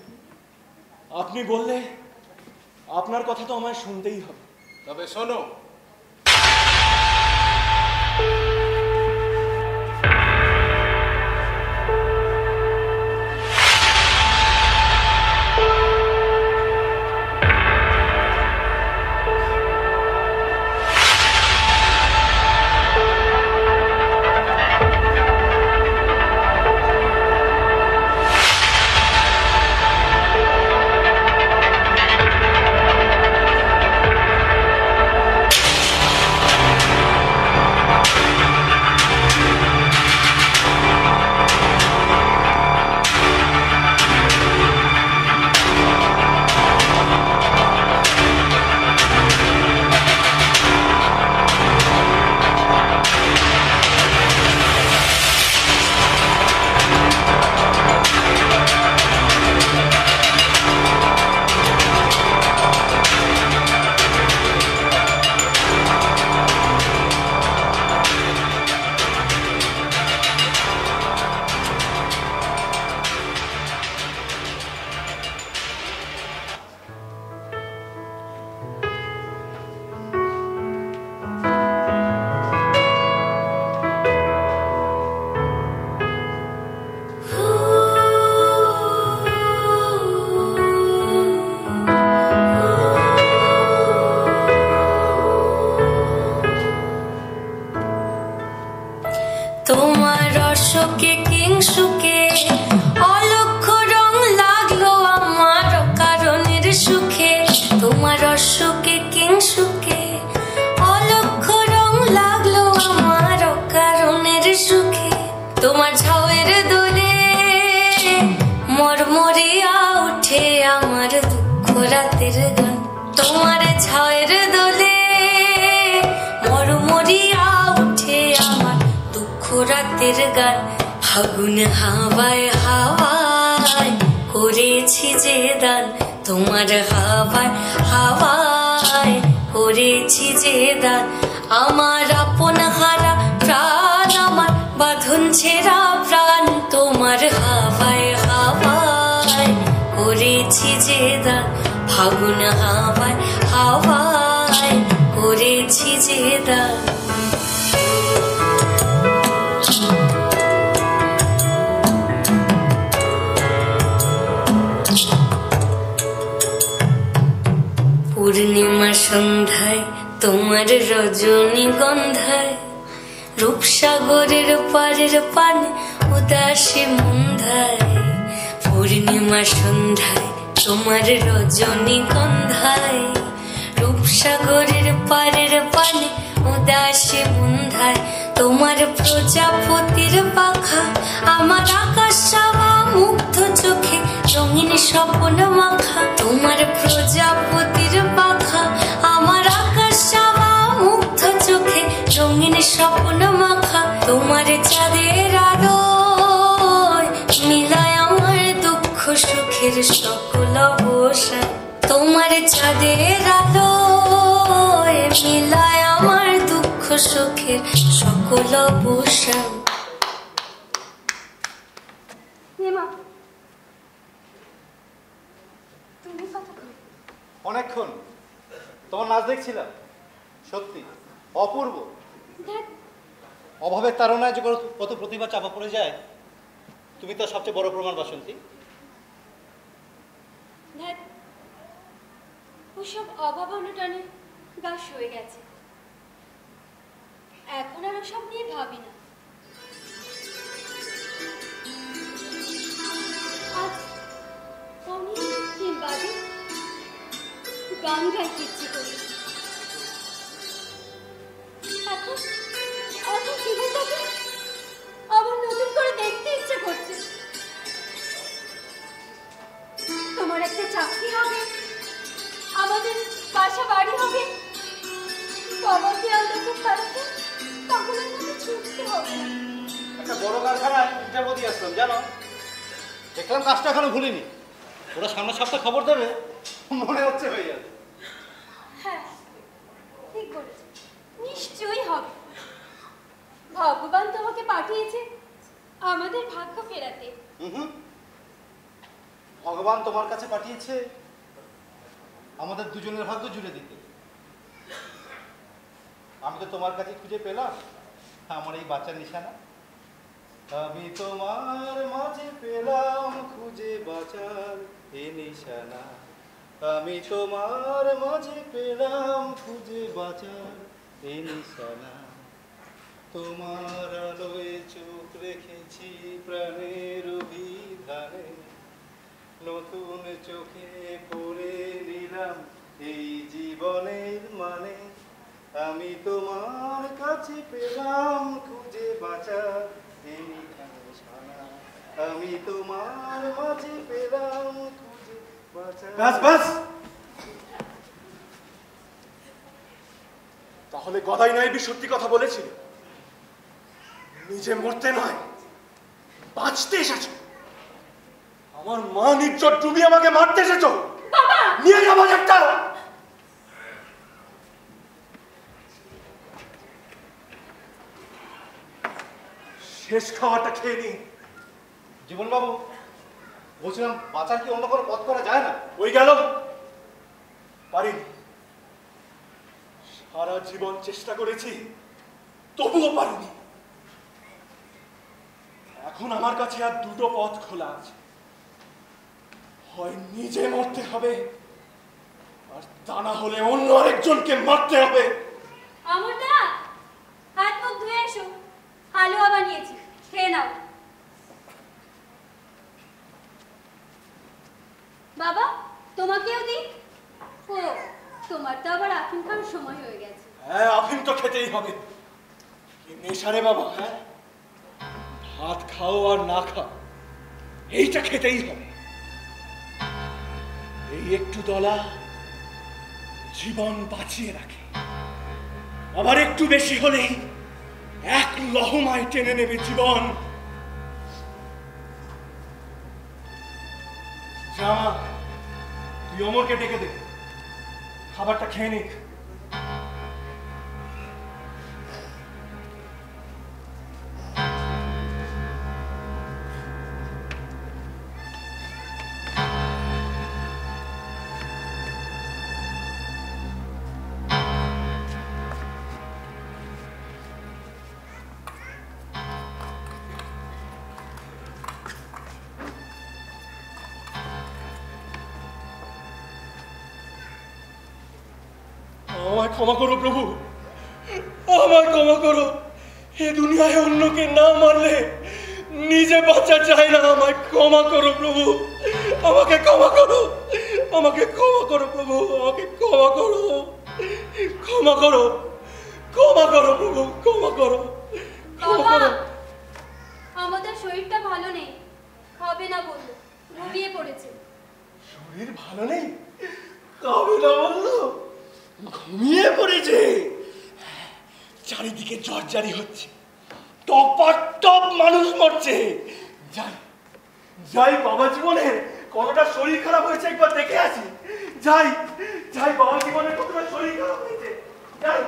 আপনি বললে আপনার কথা তো আমায় শুনতেই হবে। তবে শোনো, তোমার অশোকে কিংসুকে অলক্ষ রং লাগলো আমার কারণের সুখে। তোমার অশোকে কিংসুকে অলক্ষ রং লাগলো আমার কারণের সুখে। তোমার ঝাউয়ের দোলে মরমরিয়া উঠে আমার দুঃখ রাতের গান। তোমার ঝাউয়ের দোলে মরমরিয়া উঠে আমার রাতের গান। ফাগুন হাওয়ায় হাওয়ায় করেছি যে দান। তোমার হাওয়ায় হাওয়ায় করেছি যে দান। আমার আপন হারা প্রাণ, আমার বাঁধন ছেঁড়া প্রাণ। তোমার হাওয়ায় হাওয়ায় করেছি যে দান। ফাগুন হাওয়ায় হাওয়ায় করেছি যে দান। পূর্ণিমা সন্ধ্যায় তোমার রজনীগন্ধায় রূপসাগরের পারের পানে উদাসী মন্ধায়। পূর্ণিমা সন্ধ্যায় তোমার রজনীগন্ধায় রূপসাগরের পারের পানে উদাসী মন্ধায়। তোমার প্রজাপতির পাখা আমার আকাশ চাওয়া মুগ্ধ চোখে রঙিন স্বপ্ন মাখা। তোমার প্রজাপতির পাখা আমার আকাশ চাওয়া মুগ্ধ চোখে রঙিন স্বপ্ন মাখা। তোমার চাঁদের আলোয় মিলায় আমার দুঃখ সুখের সকল অবসান। তোমার চাঁদের আলোয় মিলায় আমার দুঃখ সুখের সকল অবসান। অনেকক্ষণ তোমার নাচ দেখছিলাম, সত্যি অপূর্ব। অভাবের তাড়নায় যে কত প্রতিভা চাপা পড়ে যায়, তুমি তো সবচেয়ে বড় প্রমাণ বাসন্তী। ওসব অভাব অনটনে গাছ হয়ে গেছে, এখন আর ওসব নিয়ে ভাবি না। আজ অনেকদিন বাদে গান গাইতে ইচ্ছে করি। এখন জীবনটাকে আবার নতুন করে দেখতে ইচ্ছে করছে। তোমার একটা চাকরি হবে, আমাদের বাসা বাড়ি হবে, বাবা দেয়াল দেখে পারছে, তখন আমাকে ছুটতে হবে না। একটা বড় কারখানায় ইন্টারভিউ দিয়ে আসলাম, জানো, দেখলাম কাজটা এখনো ভুলিনি। ওরা সামনের সপ্তাহে খবর দেবে, মনে হচ্ছে হয়ে যাবে। হ্যাঁ, ঠিক বলেছ, নিশ্চয়ই হবে। ভগবান তোমাকে পাঠিয়েছে আমাদের ভাগ্য ফেরাতে। ভগবান তোমার কাছে পাঠিয়েছে আমাদের দুজনের ভাগ্য জুড়ে দিতে। আমি তো তোমার কাছে খুঁজে পেলাম আমার এই বাচ্চার নিশানা। আমি তোমার মাঝে পেলাম খুঁজে বাঁচার এই নিশানা। আমি তোমার মাঝে পেলাম খুঁজে বাঁচার এই নিশানা। তোমার আলোয় চোখ রেখেছি প্রাণের অভিধানে। নতুন চোখে পড়ে নিলাম এই জীবনের মানে। আমি তোমার কাছে পেলাম খুঁজে বাঁচার এই নিশানা। আমি তোমার মাঝে পেলাম খুঁজে বাঁচার। ব্যাস ব্যাস, তাহলে গদাই নাইবি সত্যি কথা বলেছিল? নিজে মরতে নয় বাঁচতে এসেছো। আমার মা ইজ্জত ডুবিয়ে আমাকে মারতে এসেছো। নিয়ে যাবো একটা। শেষ খাওয়াটা খেয়ে নি। জীবন বাবু, বলছিলাম বাঁচার কি অন্য কোনো পথ করা যায় না? ওই গেল, পারিনি। সারা জীবন চেষ্টা করেছি, তবুও পারিনি। এখন আমার কাছে আর দুটো পথ খোলা আছে। হয় নিজে মরতে হবে, আর তা না হলে অন্য আরেকজনকে মারতে হবে। আমরদা, হাত মুখ ধুয়ে এসো, হালুয়া বানিয়েছি, খেয়ে নাও। বাবা, তোমাকেও দিই। ও, তোমার তো আবার আফিম খাওয়ার সময় হয়ে গেছে। হ্যাঁ, আফিম তো খেতেই হবে। কি নেশা রে বাবা, হ্যাঁ? ভাত খাও আর না খাও, এইটা খেতেই হবে। এই একটু দলা জীবন বাঁচিয়ে রাখে, আবার একটু বেশি হলেই এক লহমায় টেনে নেবে জীবন। জামা, তুই অমরকে ডেকে দে, খাবারটা খেয়ে নিক। আমায় ক্ষমা করো প্রভু, আমায় ক্ষমা করো। এ দুনিয়ায় অন্যকে না মারলে নিজে বাঁচা চায় না। আমায় ক্ষমা করো প্রভু, আমাকে ক্ষমা করো, আমাকে ক্ষমা করো প্রভু, আমাকে ক্ষমা করো, ক্ষমা করো, ক্ষমা করো প্রভু, ক্ষমা করো, ক্ষমা করো। আমাদের শরীরটা ভালো নেই, খাবে না বললো, ঘুমিয়ে পড়েছে। শরীর ভালো নেই? খাবে না বললো, ঘুমিয়ে পড়েছে। চারিদিকে জর্জারি হচ্ছে, টপ মানুষ মরছে। যাই যাই বাবা জীবনের কতটা শরীর খারাপ হয়েছে একবার দেখে আসি। যাই যাই বাবা জীবনের কতটা শরীর খারাপ হয়েছে, যাই।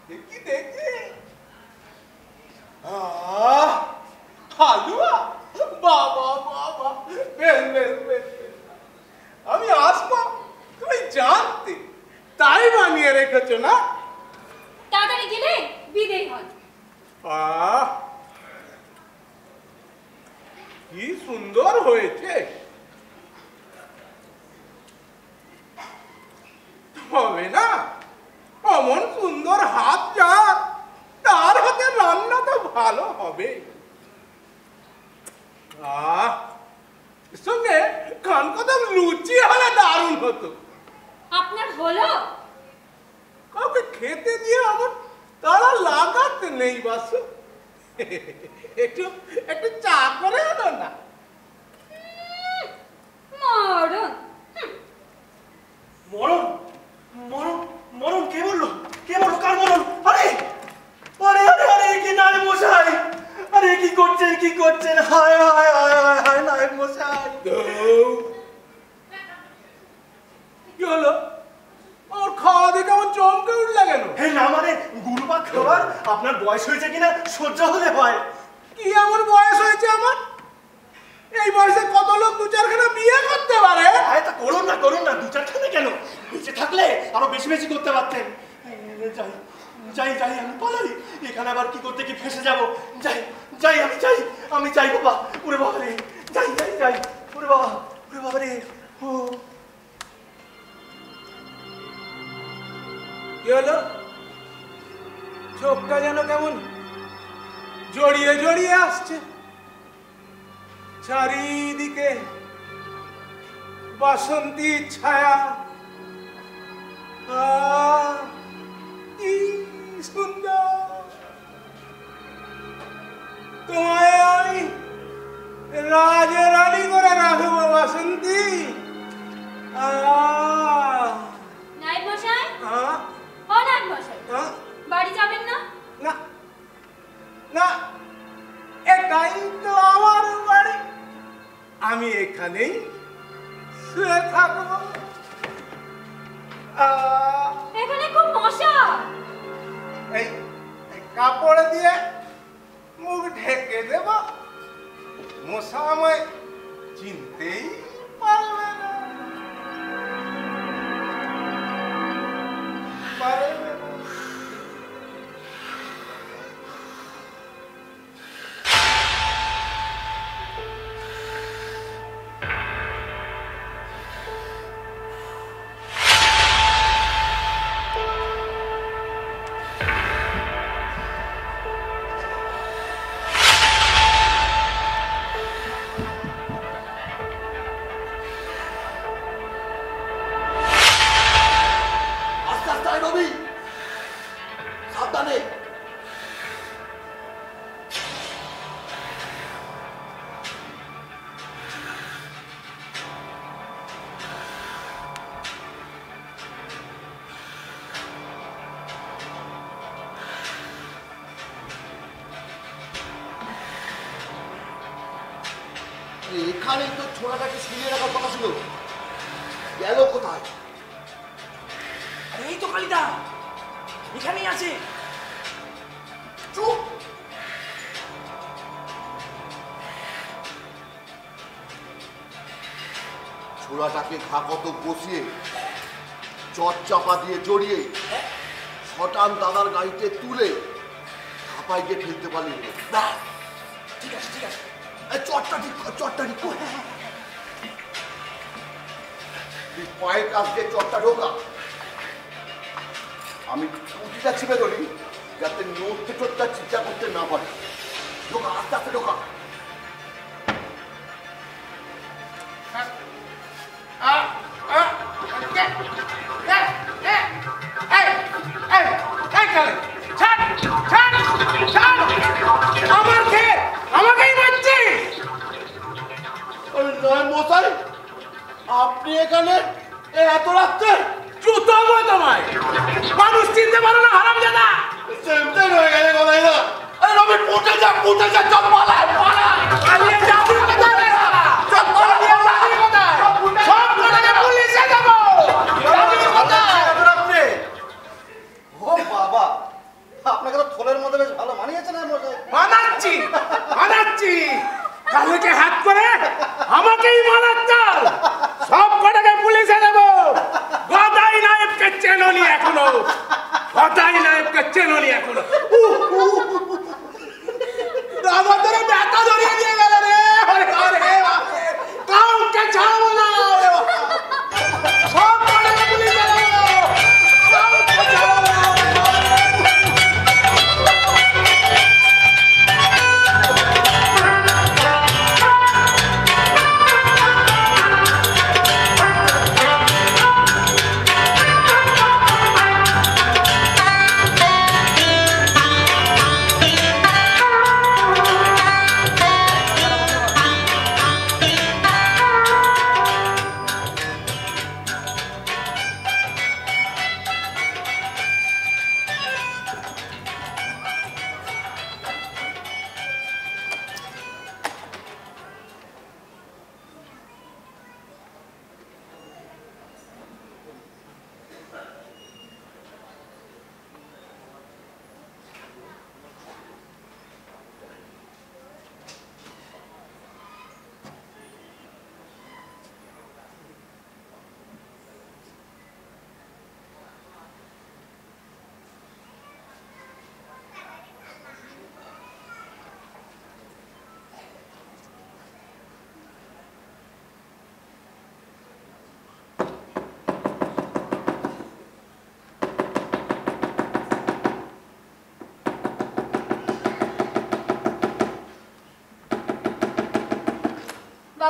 দেখি দেখি, হালুয়া, বাবা বাবা, বেশ বেশ বেশ। আমি আসবো তুমি জানতে, তাই বানিয়ে রেখেছো না? তাড়াতাড়ি গেলে বিদেয় হন। কি সুন্দর হয়েছে। হবে না, অমন সুন্দর হাত যার, তার হাতে রান্না তো ভালো হবে। সঙ্গে খান কদম লুচি হলে দারুণ হতো। আপনার হলো? কাউকে খেতে দিয়ে আমার তারা লাগাতে নেই বাসু। একটু একটু চা করে আনো না। মরণ মরণ মরণ মরণ, কে বললো? কে বললো? কার মরণ? আরে আরে আরে আরে, কি নায়েব মশাই, আরে কি করছেন, কি করছেন? হায় হায় হায় হায় হায়, নায়েব মশাই। আপনার বয়স হয়েছে কিনা সহ্য হলে হয়। কি এমন বয়স হয়েছে আমার? এই বয়সে কত লোক দু চারখানা বিয়ে করতে পারে। তা করুন না, দু চারখানা কেন, বেঁচে থাকলে আরো বেশি বেশি করতে পারতেন। যাই আমি পালাই, এখানে আবার কি করতে কি ফেসে যাবো। আমি যাই বাবা। ওরে বাবা রে, যাই ওরে বাবা রে। ও কি হলো? চোখটা যেন কেমন জড়িয়ে জড়িয়ে আসছে, চারিদিকে বাসন্তীর ছায়া। কি সুন্দর! তোমায় আমি রাজরানী করে রাখবো বাসন্তী। নাইট মশাই, ও নাইট মশাই, বাড়ি যাবেন না? না, এটাই তো আমার বাড়ি, আমি এখানেই শুয়ে থাকবো। এখানে খুব মশা। এই কাপড় দিয়ে মুখ ঢেকে দেব, মশা আমায় চিনতেই পারবে না। এখানেই তো ছোড়াটাকে শুনিয়ে রাখার কথা ছিল, গেল কোথায়? এই তো কালিদা, এখানেই আছে। চুপ! ছোড়াটাকে ঘা কত বসিয়ে চট চাপা দিয়ে জড়িয়ে শটান দাদার গাড়িতে তুলে ধাপাই গিয়ে ফেলতে পারলি। ঠিক আছে, চটটা ঠিক পায়ের কাছ দিয়ে চটটা ঢোকা, আমি টুটিটা ছিপে ধরি যাতে নড়তে চটটা চিন্তা করতে না পারে। ঢোকা, আস্তে আস্তে ঢোকা। মশাই, আপনি এখানে এত রাত্রে? জুতো তোমায় মানুষ চিনতে পারো না, হারামজাদা। হয়ে গেছে কোথায় না? রবি পুটে যা চল পালায়। পালিয়ে যাবি কোথায়? সব পালিয়ে যাবি কোথায়? সব কটাকে পুলিশে দেবো। যাবি কোথায়? ও বাবা, আপনাকে তো থলের মধ্যে বেশ ভালো মানিয়েছে না মশাই? মানাচ্ছি। কালকে হাত করে আমাকেই মানাচ্ছ। সব কটাকে পুলিশে দেবো। গদাই নায়েবকে চেননি এখনো। দাদা তোর ব্যথা ধরিয়ে দিয়ে গেল রে।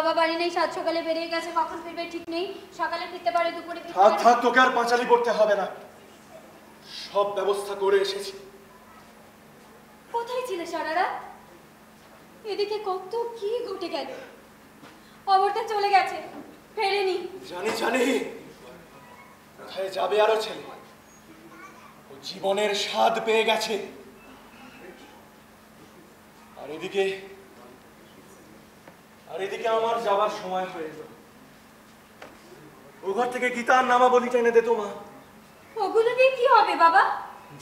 বাবা বাড়ি নেই, সাত সকালে বেরিয়ে গেছে, কখন ফিরবে ঠিক নেই, সকালে ফিরতে পারে, দুপুরে ফিরতে থাক পারে। থাক, তোকে আর পাঁচালি করতে হবে না, সব ব্যবস্থা করে এসেছি। কোথায় ছিলে সারা রাত? এদিকে কত কি ঘটে গেল। অমরটা চলে গেছে, ফেরেনি। জানি জানি, কোথায় যাবে আরো ছেলে, ও জীবনের স্বাদ পেয়ে গেছে। আর এদিকে আমার যাবার সময় হয়ে গেল। ও ঘর থেকে গীতার নামাবলিটা এনে দে তো মা। ওগুলো দিয়ে কি হবে বাবা?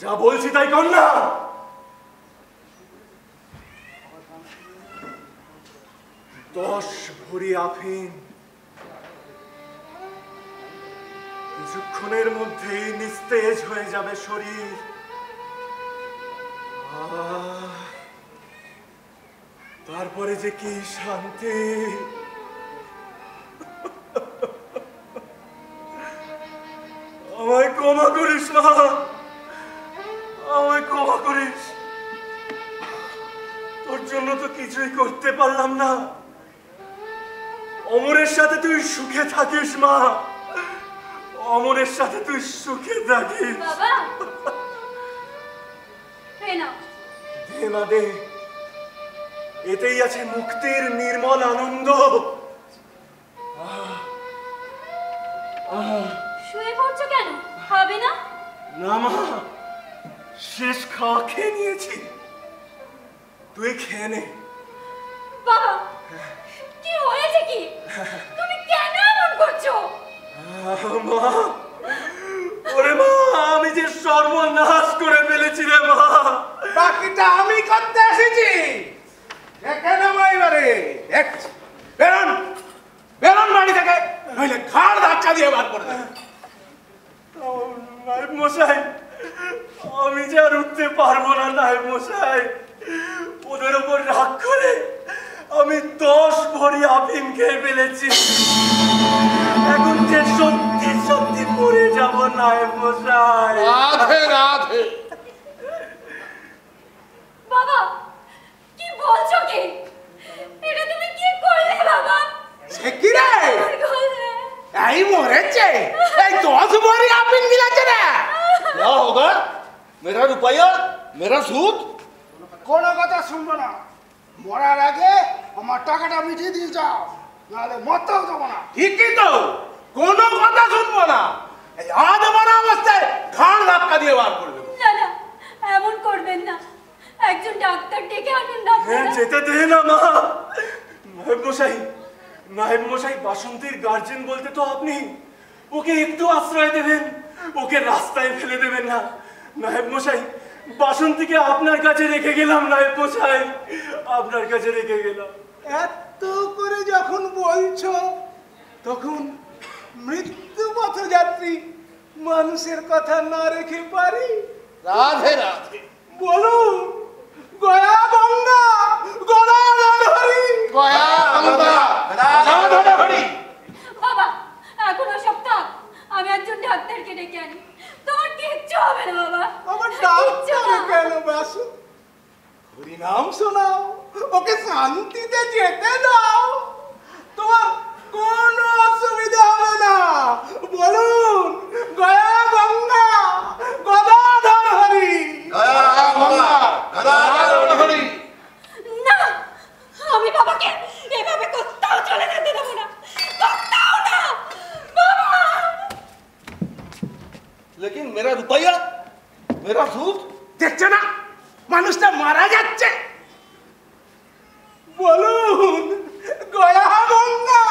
যা বলছি তাই কর না। দশ ভরি আফিম, কিছুক্ষণের মধ্যেই নিস্তেজ হয়ে যাবে শরীর। তারপরে যে কি শান্তি। আমায় ক্ষমা করিস মা, আমায় ক্ষমা করিস। তোর জন্য তো কিছুই করতে পারলাম না। অমরের সাথে তুই সুখে থাকিস মা, অমরের সাথে তুই সুখে থাকিস। বাবা দে না দে, এতেই আছে মুক্তির নির্মল আনন্দ। শুয়ে পড়ছো কেন? খাবে না? না মা, শেষ খাওয়া খেয়ে নিয়েছি, তুই খেয়ে নে। বাবা কি হয়েছে কি? তুমি কেন এমন করছো? মা, ওরে মা, আমি যে সর্বনাশ করে ফেলেছি রে মা। বাকিটা আমি করতে এসেছি। দেখে নেবো এবারে। বেরোন বেরোন বাড়ি থেকে, নইলে ঘাড় ধাক্কা দিয়ে বার করে দেবে। নায়েব মশাই, আমি যে আর উঠতে পারবো না নায়েব মশাই। ওদের উপর রাগ করে আমি 10 ভরি আফিম খেয়ে ফেলেছি। এখন যে সত্যি সত্যি মরে যাব নায়েব মশাই। রাধে রাধে। বাবা কি বলছো কি? এটা তুমি কি করলে বাবা? সে কি রে? এই মরেছে, এই 10 ভরি আফিম গিলাছে রে। क्या होगा? मेरा रुपया, मेरा सूद। কোনো কথা শুনবো না। মরার আগে আমার টাকাটা মিটিয়ে দিয়ে যাও, নাহলে মরতেও দেবো না। ঠিকই তো, কোনো কথা শুনবো না। এই আজ আমার অবস্থায় ঘাড় ধাক্কা দিয়ে বার করে দেবো। না না, এমন করবেন না, একজন ডাক্তার ডেকে আনুন না। হ্যাঁ, যেতে দে না মা। নায়েব মশাই, নায়েব মশাই, বাসন্তীর গার্জেন বলতে তো আপনি। ওকে একটু আশ্রয় দেবেন, ওকে রাস্তায় ফেলে দেবেন না। নায়েব মশাই, বাসন্তীকে আপনার কাছে রেখে গেলাম নায়েব মশাই, আপনার কাছে রেখে গেলাম। এত করে যখন বলছো, তখন মৃত্যু পথযাত্রী মানুষের কথা না রেখে পারি? রাধে রাধে। বলুন, গয়া গঙ্গা গদাধর হরি, গয়া গঙ্গা গদাধর হরি। বাবা এখনো সব থাক, আমি একজন ডাক্তারকে ডেকে আনি। তোমার কিচ্ছু হবে না বাবা। আমার ডাক্তার কেন বাসু? হরি নাম শোনাও, ওকে শান্তিতে যেতে দাও, তোমার কোনো অসুবিধা হবে না। বলুন, গয়া গঙ্গা গদাধর হরি, গয়া গঙ্গা গদাধর হরি। না, আমি বাবাকে এভাবে কোথাও চলে যেতে দেবো না, কোথাও না বাবা। लेकिन मेरा रुपया, मेरा सूद। দেখছে না মানুষটা মারা যাচ্ছে? বলুন, গয়া গঙ্গা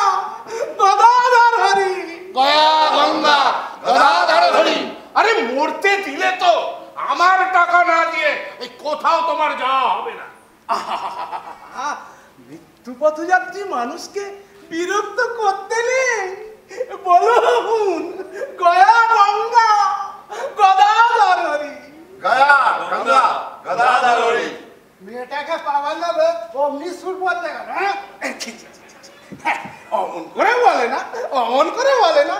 গদাধর হরি, গয়া গঙ্গা গদাধর হরি। আরে মরতে দিলে তো আমার টাকা না দিয়ে এই কোথাও তোমার যাওয়া হবে না। মৃত্যু পথযাত্রী মানুষকে বিরক্ত করতে নেই। বলুন, গয়া গঙ্গা গদাধর হরি, গয়া গঙ্গা গদাধর হরি। মেয়েটাকে পাওয়া যাবে অমনি সুর বলতে গেল। অমন করে বলে না, অমন করে বলে না।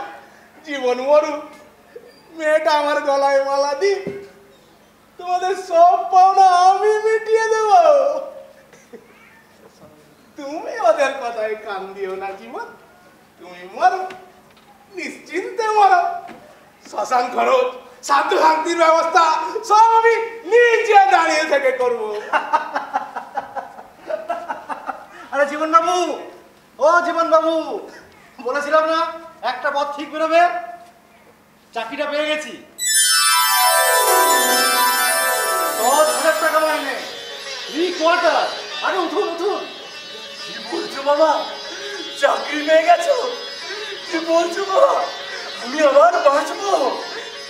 জীবন মরুক, মেয়েটা আমার গলায় মালা দি, তোমাদের সব পাওনা আমি মিটিয়ে দেব। তুমি ওদের কথায় কান দিও না জীবন। তুমি মরো, নিশ্চিন্তে মরো। শ্মশান খরচ, সাধু শান্তির ব্যবস্থা সব আমি নিজে দাঁড়িয়ে থেকে করবো। আরে জীবন বাবু, ও জীবন বাবু, বলেছিলাম না একটা পথ ঠিক বেরোবে। চাকরিটা পেয়ে গেছি। 10,000 টাকা মাইনে, 3 কোয়ার্টার। আরে উঠুন উঠুন। কি বলছো বাবা, চাকরি পেয়ে গেছো? কি বলছো বাবা, আমি আবার বাঁচবো?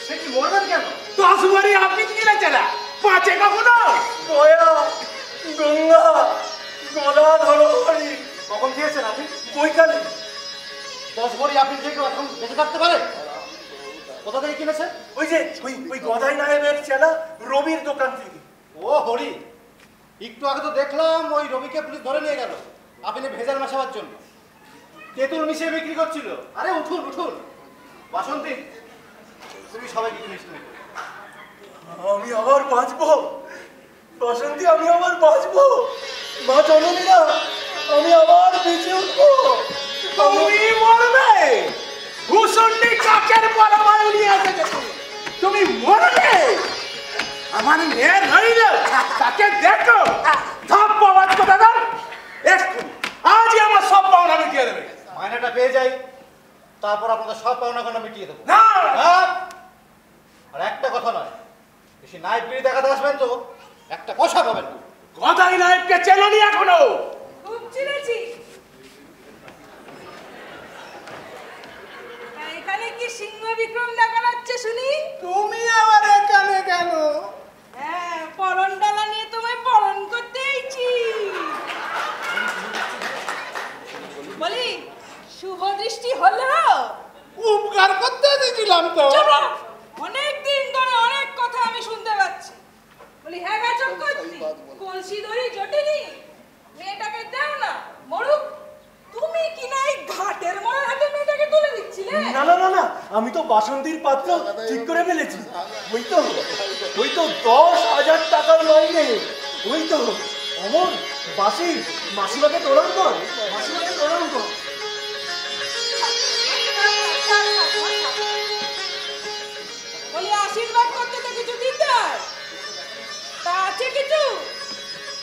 সে কি মরবেন কেন? 10 বারি আপনি কিনেছে না, 5 কখনো? দয়া, গঙ্গা, গলা ধরো হরি। কখন খেয়েছেন আপনি? বৈকালে। 10 ভরি আপনি যে কেউ এখন বেঁচে থাকতে পারে? কোথা থেকে কিনেছেন? ওই যে ওই গদাই নায়েবের চেলা রবির দোকান থেকে। ও হরি, একটু আগে তো দেখলাম ওই রবিকে পুলিশ ধরে নিয়ে গেল আপনি ভেজাল মেশাবার জন্য। তেঁতুল মিশিয়ে বিক্রি করছিল। আরে উঠুন উঠুন। বাসন্তী, তুমি সবাইকে মিষ্টি নেবে। আমি আবার বাঁচবো বাসন্তী, আমি আবার বাঁচবো। মা জননীরা, আমি আবার বেঁচে উঠবো। তুমি মরবে? ভূষণটি কাকের পরমাণু নিয়ে এসেছে। তুমি মরবে? আমার মেয়ের হইল তাকে দেখো। সব পাওয়ার কথা না, আজই আমার সব পাওনা মিটিয়ে দেবে। মাইনেটা পেয়ে যাই, তারপর আপনাদের সব পাওনা গয়না মিটিয়ে দেবো। না, আর একটা কথা নয়, বেশি নাইট বিড়ি দেখাতে আসবেন তো একটা পয়সা পাবেন। গদাই নায়ককে চেননি এখনো? খুব চিনেছি। এখানে কি সিংহ বিক্রম দেখা যাচ্ছে শুনি? তুমি আবার এখানে কেন? হ্যাঁ, পরন ডালা নিয়ে তোমায় পরন করতে আইছি। বলি, শুভ দৃষ্টি হলো? উপকার করতে দিয়েছিলাম তো। অনেক দিন ধরে অনেক কথা আমি শুনতে পাচ্ছি। বলি, হ্যাঁ গা চক্করতি, কলসি ধরি জটিনি, মেয়েটাকে দাও না মরুক। তুমি কি না এই ঘাটের মরার হাতে মেয়েটাকে তুলে দিচ্ছিলে? না না না না, আমি তো বাসন্তীর পাত্র ঠিক করে ফেলেছি। ওই তো 10,000 টাকার মাইনে। ওই তো অমর বাসি, মাসিমাকে প্রণাম কর, মাসিমাকে প্রণাম কর। বলি, আশীর্বাদ করতে তো কিছু দিতে হয়। তা আছে কিছু?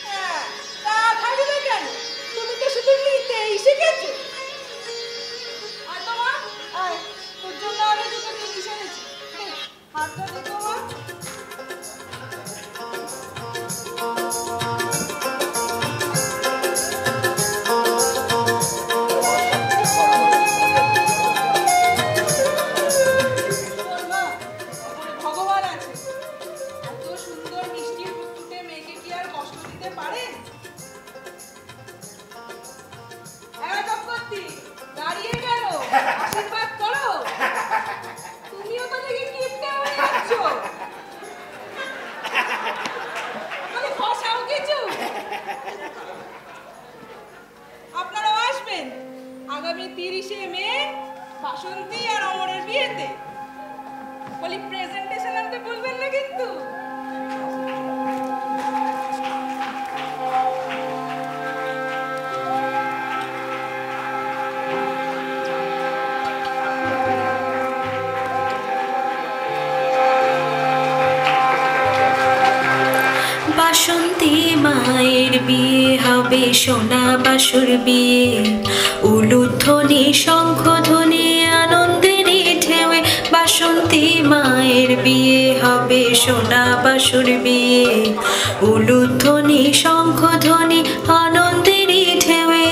হ্যাঁ, তা থাকবে কেন? তুমি তো শুধু নিতেই শিখেছো। আর তোমার, তোর জন্য আমি দুটো জিনিস এনেছি। হাতটা দে তোমার। ভগবান আছে, এত সুন্দর মিষ্টি ফুটফুটে মেয়েকে কি আর কষ্ট দিতে পারেন? দাঁড়িয়ে গেল, আশীর্বাদ করো। তুমিও তো দেখি কিপটা হয়ে যাচ্ছ। মানে ফসাও কিছু। আপনারাও আসবেন আগামী 30শে মে বাসন্তী আর অমরের বিয়েতে। বলি, প্রেজেন্টেশন আনতে বলবেন না কিন্তু। বাসন্তী মায়ের বিয়ে হবে, সোনা বাসুর বিয়ে, উলুধ্বনি শঙ্খধ্বনি আনন্দেরই ঢেউয়ে। বাসন্তী মায়ের বিয়ে হবে, সোনা বাসুর বিয়ে, উলুধ্বনি শঙ্খধ্বনি আনন্দেরই ঢেউয়ে।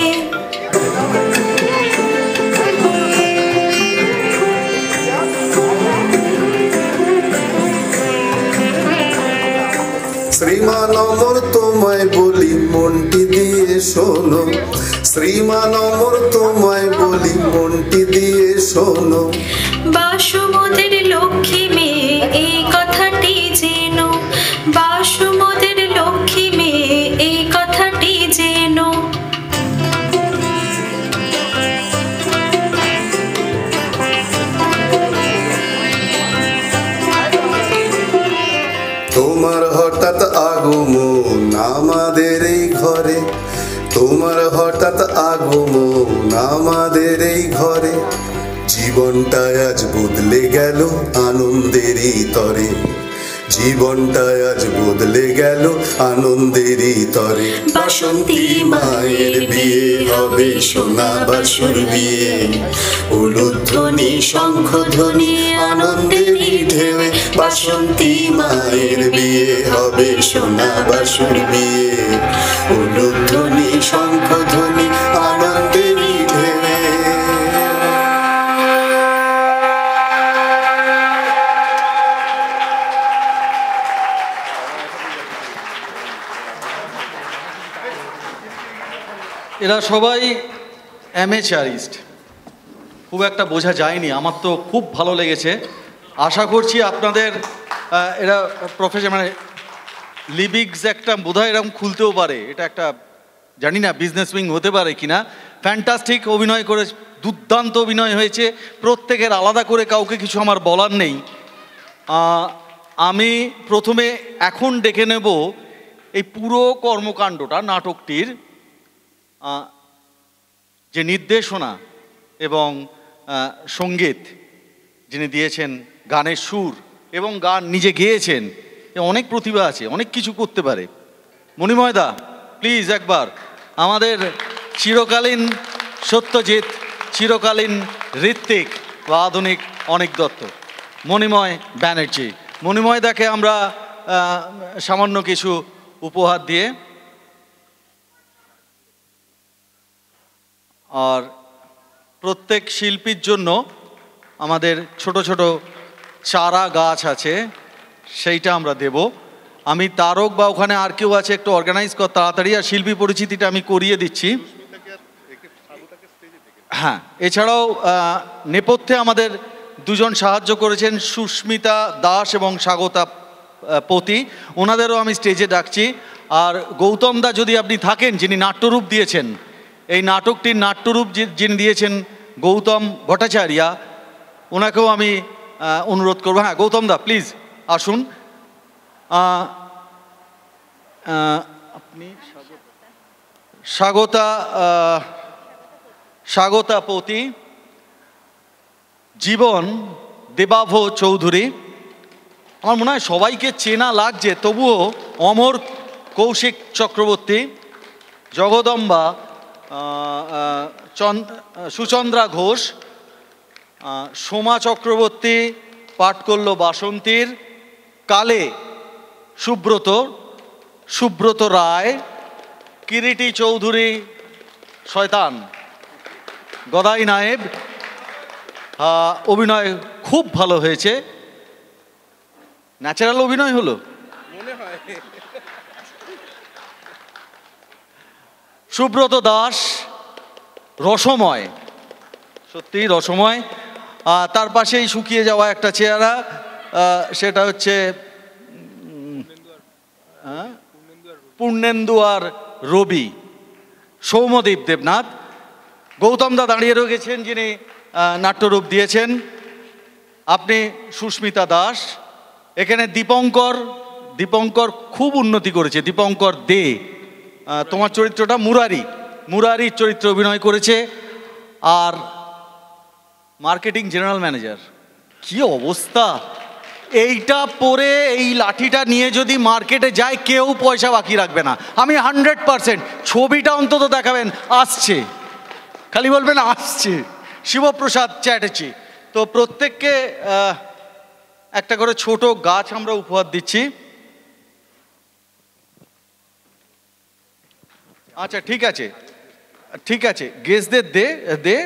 শ্রীমান অমর তোমায় বলি মনটি দিয়ে শোনো, শ্রীমান অমর তোমায় বলি মনটি দিয়ে শোনো। বাসমুদের লক্ষ্মী মেয়ে এই কথাটি যেন, বাসমুদের লক্ষ্মী মেয়ে এই কথাটি যেন। তোমার হঠাৎ আগমন আমাদের এই ঘরে, তোমার হঠাৎ আগমন আমাদের এই ঘরে, জীবনটা আজ বদলে গেল আনন্দেরই তরে, জীবনটা আজ বদলে গেল আনন্দেরই তরে। বাসন্তী মায়ের বিয়ে হবে সোনা বাসুর বিয়ে, উলুধ্বনি শঙ্খধ্বনি আনন্দেরই ঢেউয়ে। বাসন্তী মায়ের বিয়ে হবে সোনা বাসুর বিয়ে, উলুধ্বনি শঙ্খধ্বনি আনন্দেরই ঢেউয়ে। এরা সবাই অ্যামেচারিস্ট, খুব একটা বোঝা যায়নি, আমার তো খুব ভালো লেগেছে। আশা করছি আপনাদের এরা প্রফেশন মানে লিবিক্স একটা বোধহয় এরকম খুলতেও পারে, এটা একটা জানি না বিজনেস উইং হতে পারে কিনা। ফ্যান্টাস্টিক অভিনয় করে, দুর্দান্ত অভিনয় হয়েছে প্রত্যেকের, আলাদা করে কাউকে কিছু আমার বলার নেই। আমি প্রথমে এখন ডেকে নেব এই পুরো কর্মকাণ্ডটা নাটকটির যে নির্দেশনা এবং সঙ্গীত যিনি দিয়েছেন, গানের সুর এবং গান নিজে গেয়েছেন, অনেক প্রতিভা আছে, অনেক কিছু করতে পারে। মণিময়দা প্লিজ একবার আমাদের চিরকালীন সত্যজিৎ, চিরকালীন ঋত্বিক বা আধুনিক অনেক দত্ত, মণিময় ব্যানার্জি। মণিময়দাকে আমরা সামান্য কিছু উপহার দিয়ে, আর প্রত্যেক শিল্পীর জন্য আমাদের ছোট ছোট চারা গাছ আছে, সেইটা আমরা দেব। আমি তারক বা ওখানে আর কেউ আছে একটু অর্গানাইজ কর তাড়াতাড়ি, আর শিল্পী পরিচিতিটা আমি করিয়ে দিচ্ছি। হ্যাঁ, এছাড়াও নেপথ্যে আমাদের দুজন সাহায্য করেছেন, সুস্মিতা দাস এবং স্বাগতা পতি, ওনাদেরও আমি স্টেজে ডাকছি। আর গৌতম দা যদি আপনি থাকেন, যিনি নাট্যরূপ দিয়েছেন, এই নাটকটির নাট্যরূপ যিনি দিয়েছেন গৌতম ভট্টাচার্যা, ওনাকেও আমি অনুরোধ করবো। হ্যাঁ গৌতম দা প্লিজ আসুন। আপনি স্বাগতা পতি, জীবন দেবাভ চৌধুরী। আমার মনে হয় সবাইকে চেনা লাগছে, তবুও অমর কৌশিক চক্রবর্তী, জগদম্বা, সুচন্দ্রা ঘোষ, সোমা চক্রবর্তী পাঠ করল বাসন্তীর, কালে সুব্রত রায়, কিরিটি চৌধুরী শয়তান, গদাই নায়েব। অভিনয় খুব ভালো হয়েছে, ন্যাচারাল অভিনয় হলো মনে হয়। সুব্রত দাস রসময়, সত্যি রসময়। তার পাশেই শুকিয়ে যাওয়া একটা চেহারা, সেটা হচ্ছে পূর্ণেন্দু আর রবি। সৌম্যদীপ দেবনাথ। গৌতম দা দাঁড়িয়ে রয়েছেন, যিনি নাট্যরূপ দিয়েছেন। আপনি সুস্মিতা দাস। এখানে দীপঙ্কর খুব উন্নতি করেছে, দীপঙ্কর দে। তোমার চরিত্রটা মুরারির চরিত্রে অভিনয় করেছে। আর মার্কেটিং জেনারেল ম্যানেজার, কি অবস্থা! এইটা পরে এই লাঠিটা নিয়ে যদি মার্কেটে যায়, কেউ পয়সা বাকি রাখবে না, আমি 100%। ছবিটা অন্তত দেখাবেন, আসছে, খালি বলবেন আসছে। শিবপ্রসাদ চ্যাটার্জি। তো প্রত্যেককে একটা করে ছোট গাছ আমরা উপহার দিচ্ছি। আচ্ছা ঠিক আছে, গেস্টদের দে।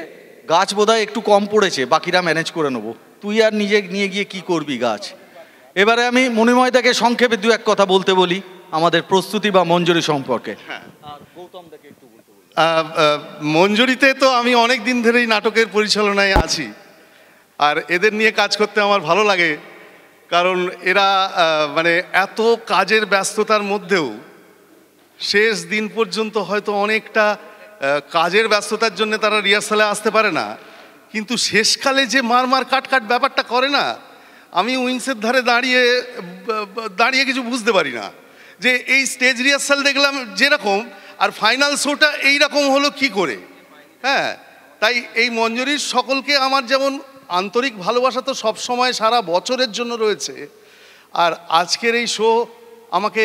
গাছ বোধহয় একটু কম পড়েছে, বাকিরা ম্যানেজ করে নেবো, তুই আর নিজে নিয়ে গিয়ে কি করবি গাছ। এবারে আমি মণিময়দাকে সংক্ষেপে দু এক কথা বলতে বলি আমাদের প্রস্তুতি বা মঞ্জুরি সম্পর্কে। মঞ্জুরিতে তো আমি অনেক দিন ধরেই নাটকের পরিচালনায় আছি, আর এদের নিয়ে কাজ করতে আমার ভালো লাগে, কারণ এরা মানে এত কাজের ব্যস্ততার মধ্যেও শেষ দিন পর্যন্ত হয়তো অনেকটা কাজের ব্যস্ততার জন্য তারা রিহার্সালে আসতে পারে না, কিন্তু শেষকালে যে মার কাট ব্যাপারটা করে না, আমি উইংসের ধারে দাঁড়িয়ে কিছু বুঝতে পারি না। যে এই স্টেজ রিহার্সাল দেখলাম যেরকম, আর ফাইনাল শোটা এইরকম হলো কি করে? হ্যাঁ, তাই এই মঞ্জরির সকলকে আমার যেমন আন্তরিক ভালোবাসা তো সবসময় সারা বছরের জন্য রয়েছে, আর আজকের এই শো আমাকে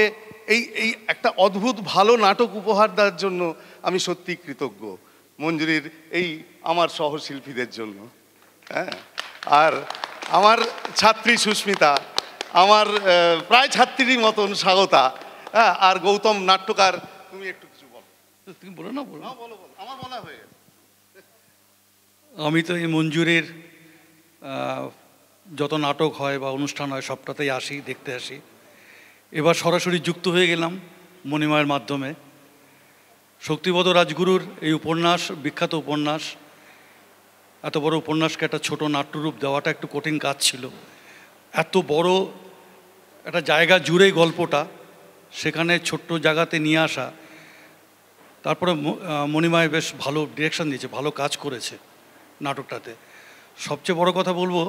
এই একটা অদ্ভুত ভালো নাটক উপহার দেওয়ার জন্য আমি সত্যি কৃতজ্ঞ মঞ্জুরির এই আমার সহশিল্পীদের জন্য। হ্যাঁ, আর আমার ছাত্রী সুস্মিতা, আমার প্রায় ছাত্রীর মতন স্বাগতা, হ্যাঁ, আর গৌতম নাট্যকার। তুমি একটু কিছু বলো। তুমি বলো না। বলো, আমার বলা হয়ে গেছে। আমি তো এই মঞ্জুরের যত নাটক হয় বা অনুষ্ঠান হয় সবটাতেই আসি, দেখতে আসি। এবার সরাসরি যুক্ত হয়ে গেলাম মণিমায়ের মাধ্যমে। শক্তিপদ রাজগুরুর এই উপন্যাস, বিখ্যাত উপন্যাস, এত বড় উপন্যাসকে একটা ছোট নাট্যরূপ দেওয়াটা একটু কঠিন কাজ ছিল। এত বড় একটা জায়গা জুড়ে গল্পটা সেখানে ছোট্ট জায়গাতে নিয়ে আসা, তারপরে মণিমায় বেশ ভালো ডিরেকশন দিয়েছে, ভালো কাজ করেছে নাটকটাতে। সবচেয়ে বড় কথা বলবো,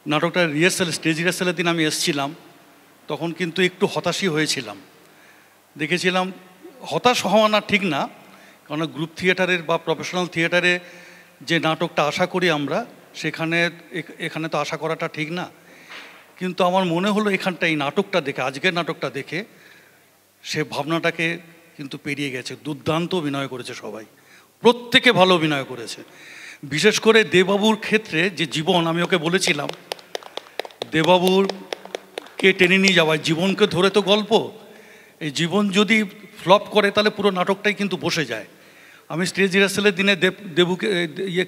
নাটকটার স্টেজ রিহার্সালের দিন আমি এসেছিলাম, তখন কিন্তু একটু হতাশই হয়েছিলাম। দেখেছিলাম, হতাশ হওয়া না ঠিক না, কারণ গ্রুপ থিয়েটারের বা প্রফেশনাল থিয়েটারে যে নাটকটা আশা করি আমরা, এখানে তো আশা করাটা ঠিক না। কিন্তু আমার মনে হলো এখানটা এই নাটকটা দেখে, আজকের নাটকটা দেখে সে ভাবনাটাকে কিন্তু পেরিয়ে গেছে। দুর্দান্ত অভিনয় করেছে সবাই, প্রত্যেকে ভালো অভিনয় করেছে। বিশেষ করে দেববাবুর ক্ষেত্রে যে জীবন, আমি ওকে বলেছিলাম দেববাবুরকে টেনে নিয়ে যাওয়া, জীবনকে ধরে তো গল্প, এই জীবন যদি ফ্লপ করে তাহলে পুরো নাটকটাই কিন্তু বসে যায়। আমি স্টেজ রিহার্সালের দিনে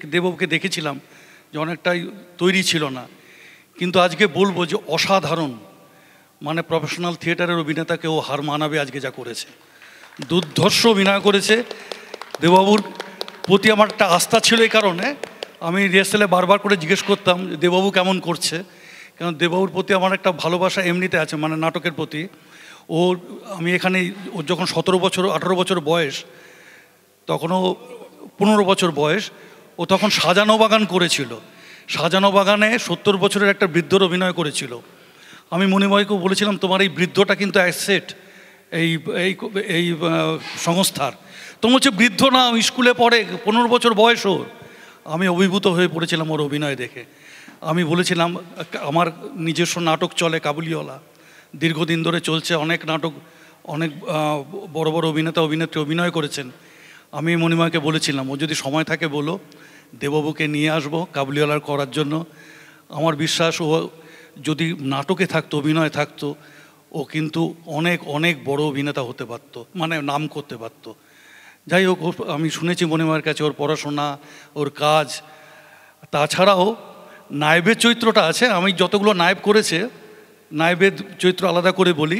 দেববাবুকে দেখেছিলাম যে অনেকটাই তৈরি ছিল না, কিন্তু আজকে বলবো যে অসাধারণ, মানে প্রফেশনাল থিয়েটারের অভিনেতাকে ও হার মানাবে আজকে যা করেছে। দুর্ধর্ষ অভিনয় করেছে। দেববাবুর প্রতি আমার একটা আস্থা ছিল, এই কারণে আমি রিহার্সালে বারবার করে জিজ্ঞেস করতাম যে দেববাবু কেমন করছে, কারণ দেববাবুর প্রতি আমার একটা ভালোবাসা এমনিতে আছে, মানে নাটকের প্রতি। আমি এখানে ওর যখন 18 বছর বয়স, তখনও 15 বছর বয়স, ও তখন সাজানো বাগান করেছিল। সাজানো বাগানে 70 বছরের একটা বৃদ্ধর অভিনয় করেছিল। আমি মণিময়কেও বলেছিলাম তোমার এই বৃদ্ধটা কিন্তু অ্যাসেট এই এই সংস্থার। তোমার হচ্ছে বৃদ্ধ না, স্কুলে পড়ে, 15 বছর বয়স ওর। আমি অভিভূত হয়ে পড়েছিলাম ওর অভিনয় দেখে। আমি বলেছিলাম আমার নিজস্ব নাটক চলে কাবুলিওয়ালা, দীর্ঘদিন ধরে চলছে, অনেক নাটক, অনেক বড় বড় অভিনেতা অভিনেত্রী অভিনয় করেছেন। আমি মণিমাকে বলেছিলাম ও যদি সময় থাকে বলো, দেববাবুকে নিয়ে আসবো কাবুলিওয়ালার করার জন্য। আমার বিশ্বাস ও যদি নাটকে থাকতো, অভিনয় থাকতো, ও কিন্তু অনেক অনেক বড় অভিনেতা হতে পারত, মানে নাম করতে পারত। যাই হোক, আমি শুনেছি মণিমায়ের কাছে ওর পড়াশোনা, ওর কাজ, তাছাড়াও নায়বের চরিত্রটা আছে। আমি যতগুলো নায়ব করেছে, নায়বের চরিত্র আলাদা করে বলি,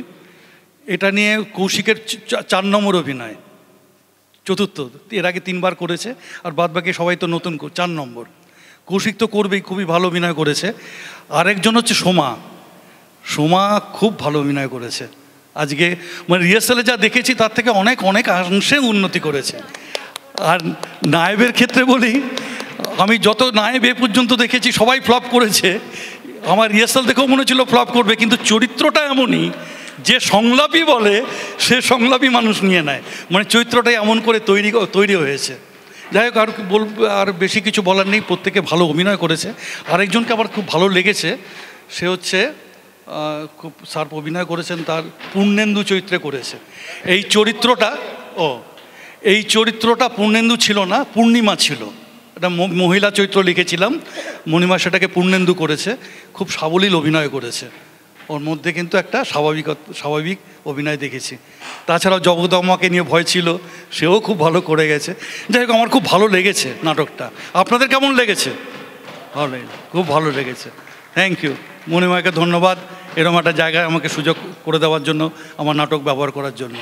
এটা নিয়ে কৌশিকের 4 নম্বর অভিনয়, চতুর্থ। এর আগে 3 বার করেছে, আর বাদ বাকি সবাই তো নতুন, 4 নম্বর। কৌশিক তো করবেই, খুবই ভালো অভিনয় করেছে। আরেকজন হচ্ছে সোমা। সোমা খুব ভালো অভিনয় করেছে। আজকে মানে রিহার্সালে যা দেখেছি তার থেকে অনেক অনেক অংশে উন্নতি করেছে। আর নায়বের ক্ষেত্রে বলি, আমি যত নায়ব এ পর্যন্ত দেখেছি সবাই ফ্লপ করেছে। আমার রিহার্সাল দেখেও মনে হচ্ছিল ফ্লপ করবে, কিন্তু চরিত্রটা এমনই যে সংলাপই বলে সে সংলাপই মানুষ নিয়ে নেয়, মানে চরিত্রটাই এমন করে তৈরি হয়েছে। যাই হোক, আর বেশি কিছু বলার নেই, প্রত্যেকে ভালো অভিনয় করেছে। আরেকজনকে আমার খুব ভালো লেগেছে, সে হচ্ছে খুব শার্প অভিনয় করেছেন, তার পূর্ণেন্দু চরিত্রে করেছে এই চরিত্রটা পূর্ণেন্দু ছিল না, পূর্ণিমা ছিল। এটা মহিলা চরিত্র লিখেছিলাম, মণিমা সেটাকে পূর্ণেন্দু করেছে। খুব সাবলীল অভিনয় করেছে, ওর মধ্যে কিন্তু একটা স্বাভাবিক অভিনয় দেখেছি। তাছাড়াও জগদম্মাকে নিয়ে ভয় ছিল, সেও খুব ভালো করে গেছে। যাই হোক, আমার খুব ভালো লেগেছে নাটকটা। আপনাদের কেমন লেগেছে? ভালো, খুব ভালো লেগেছে। থ্যাংক ইউ মণিমাকে, ধন্যবাদ এরকম একটা জায়গায় আমাকে সুযোগ করে দেওয়ার জন্য, আমার নাটক ব্যবহার করার জন্য।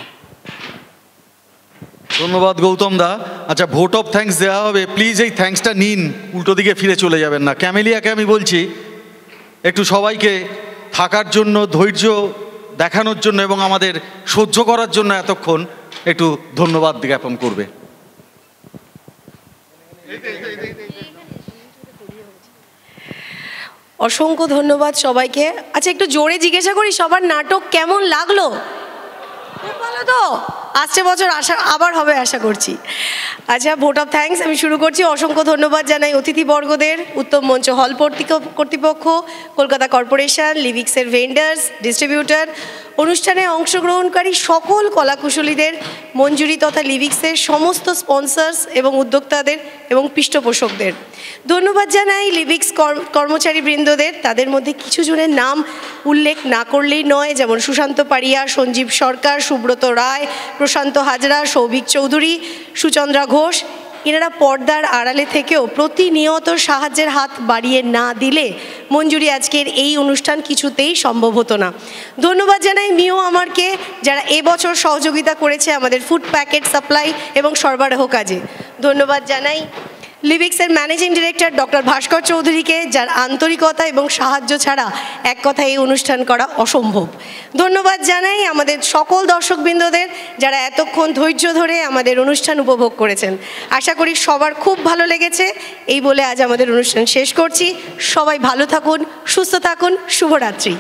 ধন্যবাদ গৌতম দা। আচ্ছা, ভোট অফ থ্যাঙ্কস দেওয়া হবে, প্লিজ এই থ্যাঙ্কসটা নিন, উল্টো দিকে ফিরে চলে যাবেন না। ক্যামেলিয়াকে আমি বলছি একটু সবাইকে থাকার জন্য, ধৈর্য দেখানোর জন্য এবং আমাদের সহ্য করার জন্য এতক্ষণ একটু ধন্যবাদ জ্ঞাপন করবে। অসংখ্য ধন্যবাদ সবাইকে। আচ্ছা, একটু জোরে জিজ্ঞাসা করি, সবার নাটক কেমন লাগলো? খুব ভালো তো? আসছে বছর আবার হবে আশা করছি। আচ্ছা, ভোট অফ থ্যাঙ্কস আমি শুরু করছি। অসংখ্য ধন্যবাদ জানাই অতিথিবর্গদের, উত্তম মঞ্চ হল কর্তৃপক্ষ, কলকাতা কর্পোরেশন, লিভিক্সের ভেন্ডার্স, ডিস্ট্রিবিউটর, অনুষ্ঠানে অংশগ্রহণকারী সকল কলাকুশলীদের, মঞ্জুরি তথা লিভিক্সের সমস্ত স্পন্সর্স এবং উদ্যোক্তাদের এবং পৃষ্ঠপোষকদের। ধন্যবাদ জানাই লিভিক্স কর্মচারীবৃন্দদের। তাদের মধ্যে কিছু জনের নাম উল্লেখ না করলেই নয়, যেমন সুশান্ত পারিয়া, সঞ্জীব সরকার, সুব্রত রায়, প্রশান্ত হাজরা, সৌভিক চৌধুরী, সুচন্দ্রা ঘোষ। এনারা পর্দার আড়ালে থেকেও প্রতিনিয়ত সাহায্যের হাত বাড়িয়ে না দিলে মঞ্জুরি আজকের এই অনুষ্ঠান কিছুতেই সম্ভব হতো না। ধন্যবাদ জানাই মিও আমারকে, যারা এবছর সহযোগিতা করেছে আমাদের ফুড প্যাকেট সাপ্লাই এবং সরবরাহ কাজে। ধন্যবাদ জানাই লিভিক্সের ম্যানেজিং ডিরেক্টর ডক্টর ভাস্কর চৌধুরীকে, যার আন্তরিকতা এবং সাহায্য ছাড়া এক কথায় এই অনুষ্ঠান করা অসম্ভব। ধন্যবাদ জানাই আমাদের সকল দর্শকবৃন্দদের, যারা এতক্ষণ ধৈর্য ধরে আমাদের অনুষ্ঠান উপভোগ করেছেন। আশা করি সবার খুব ভালো লেগেছে। এই বলে আজ আমাদের অনুষ্ঠান শেষ করছি। সবাই ভালো থাকুন, সুস্থ থাকুন, শুভরাত্রি।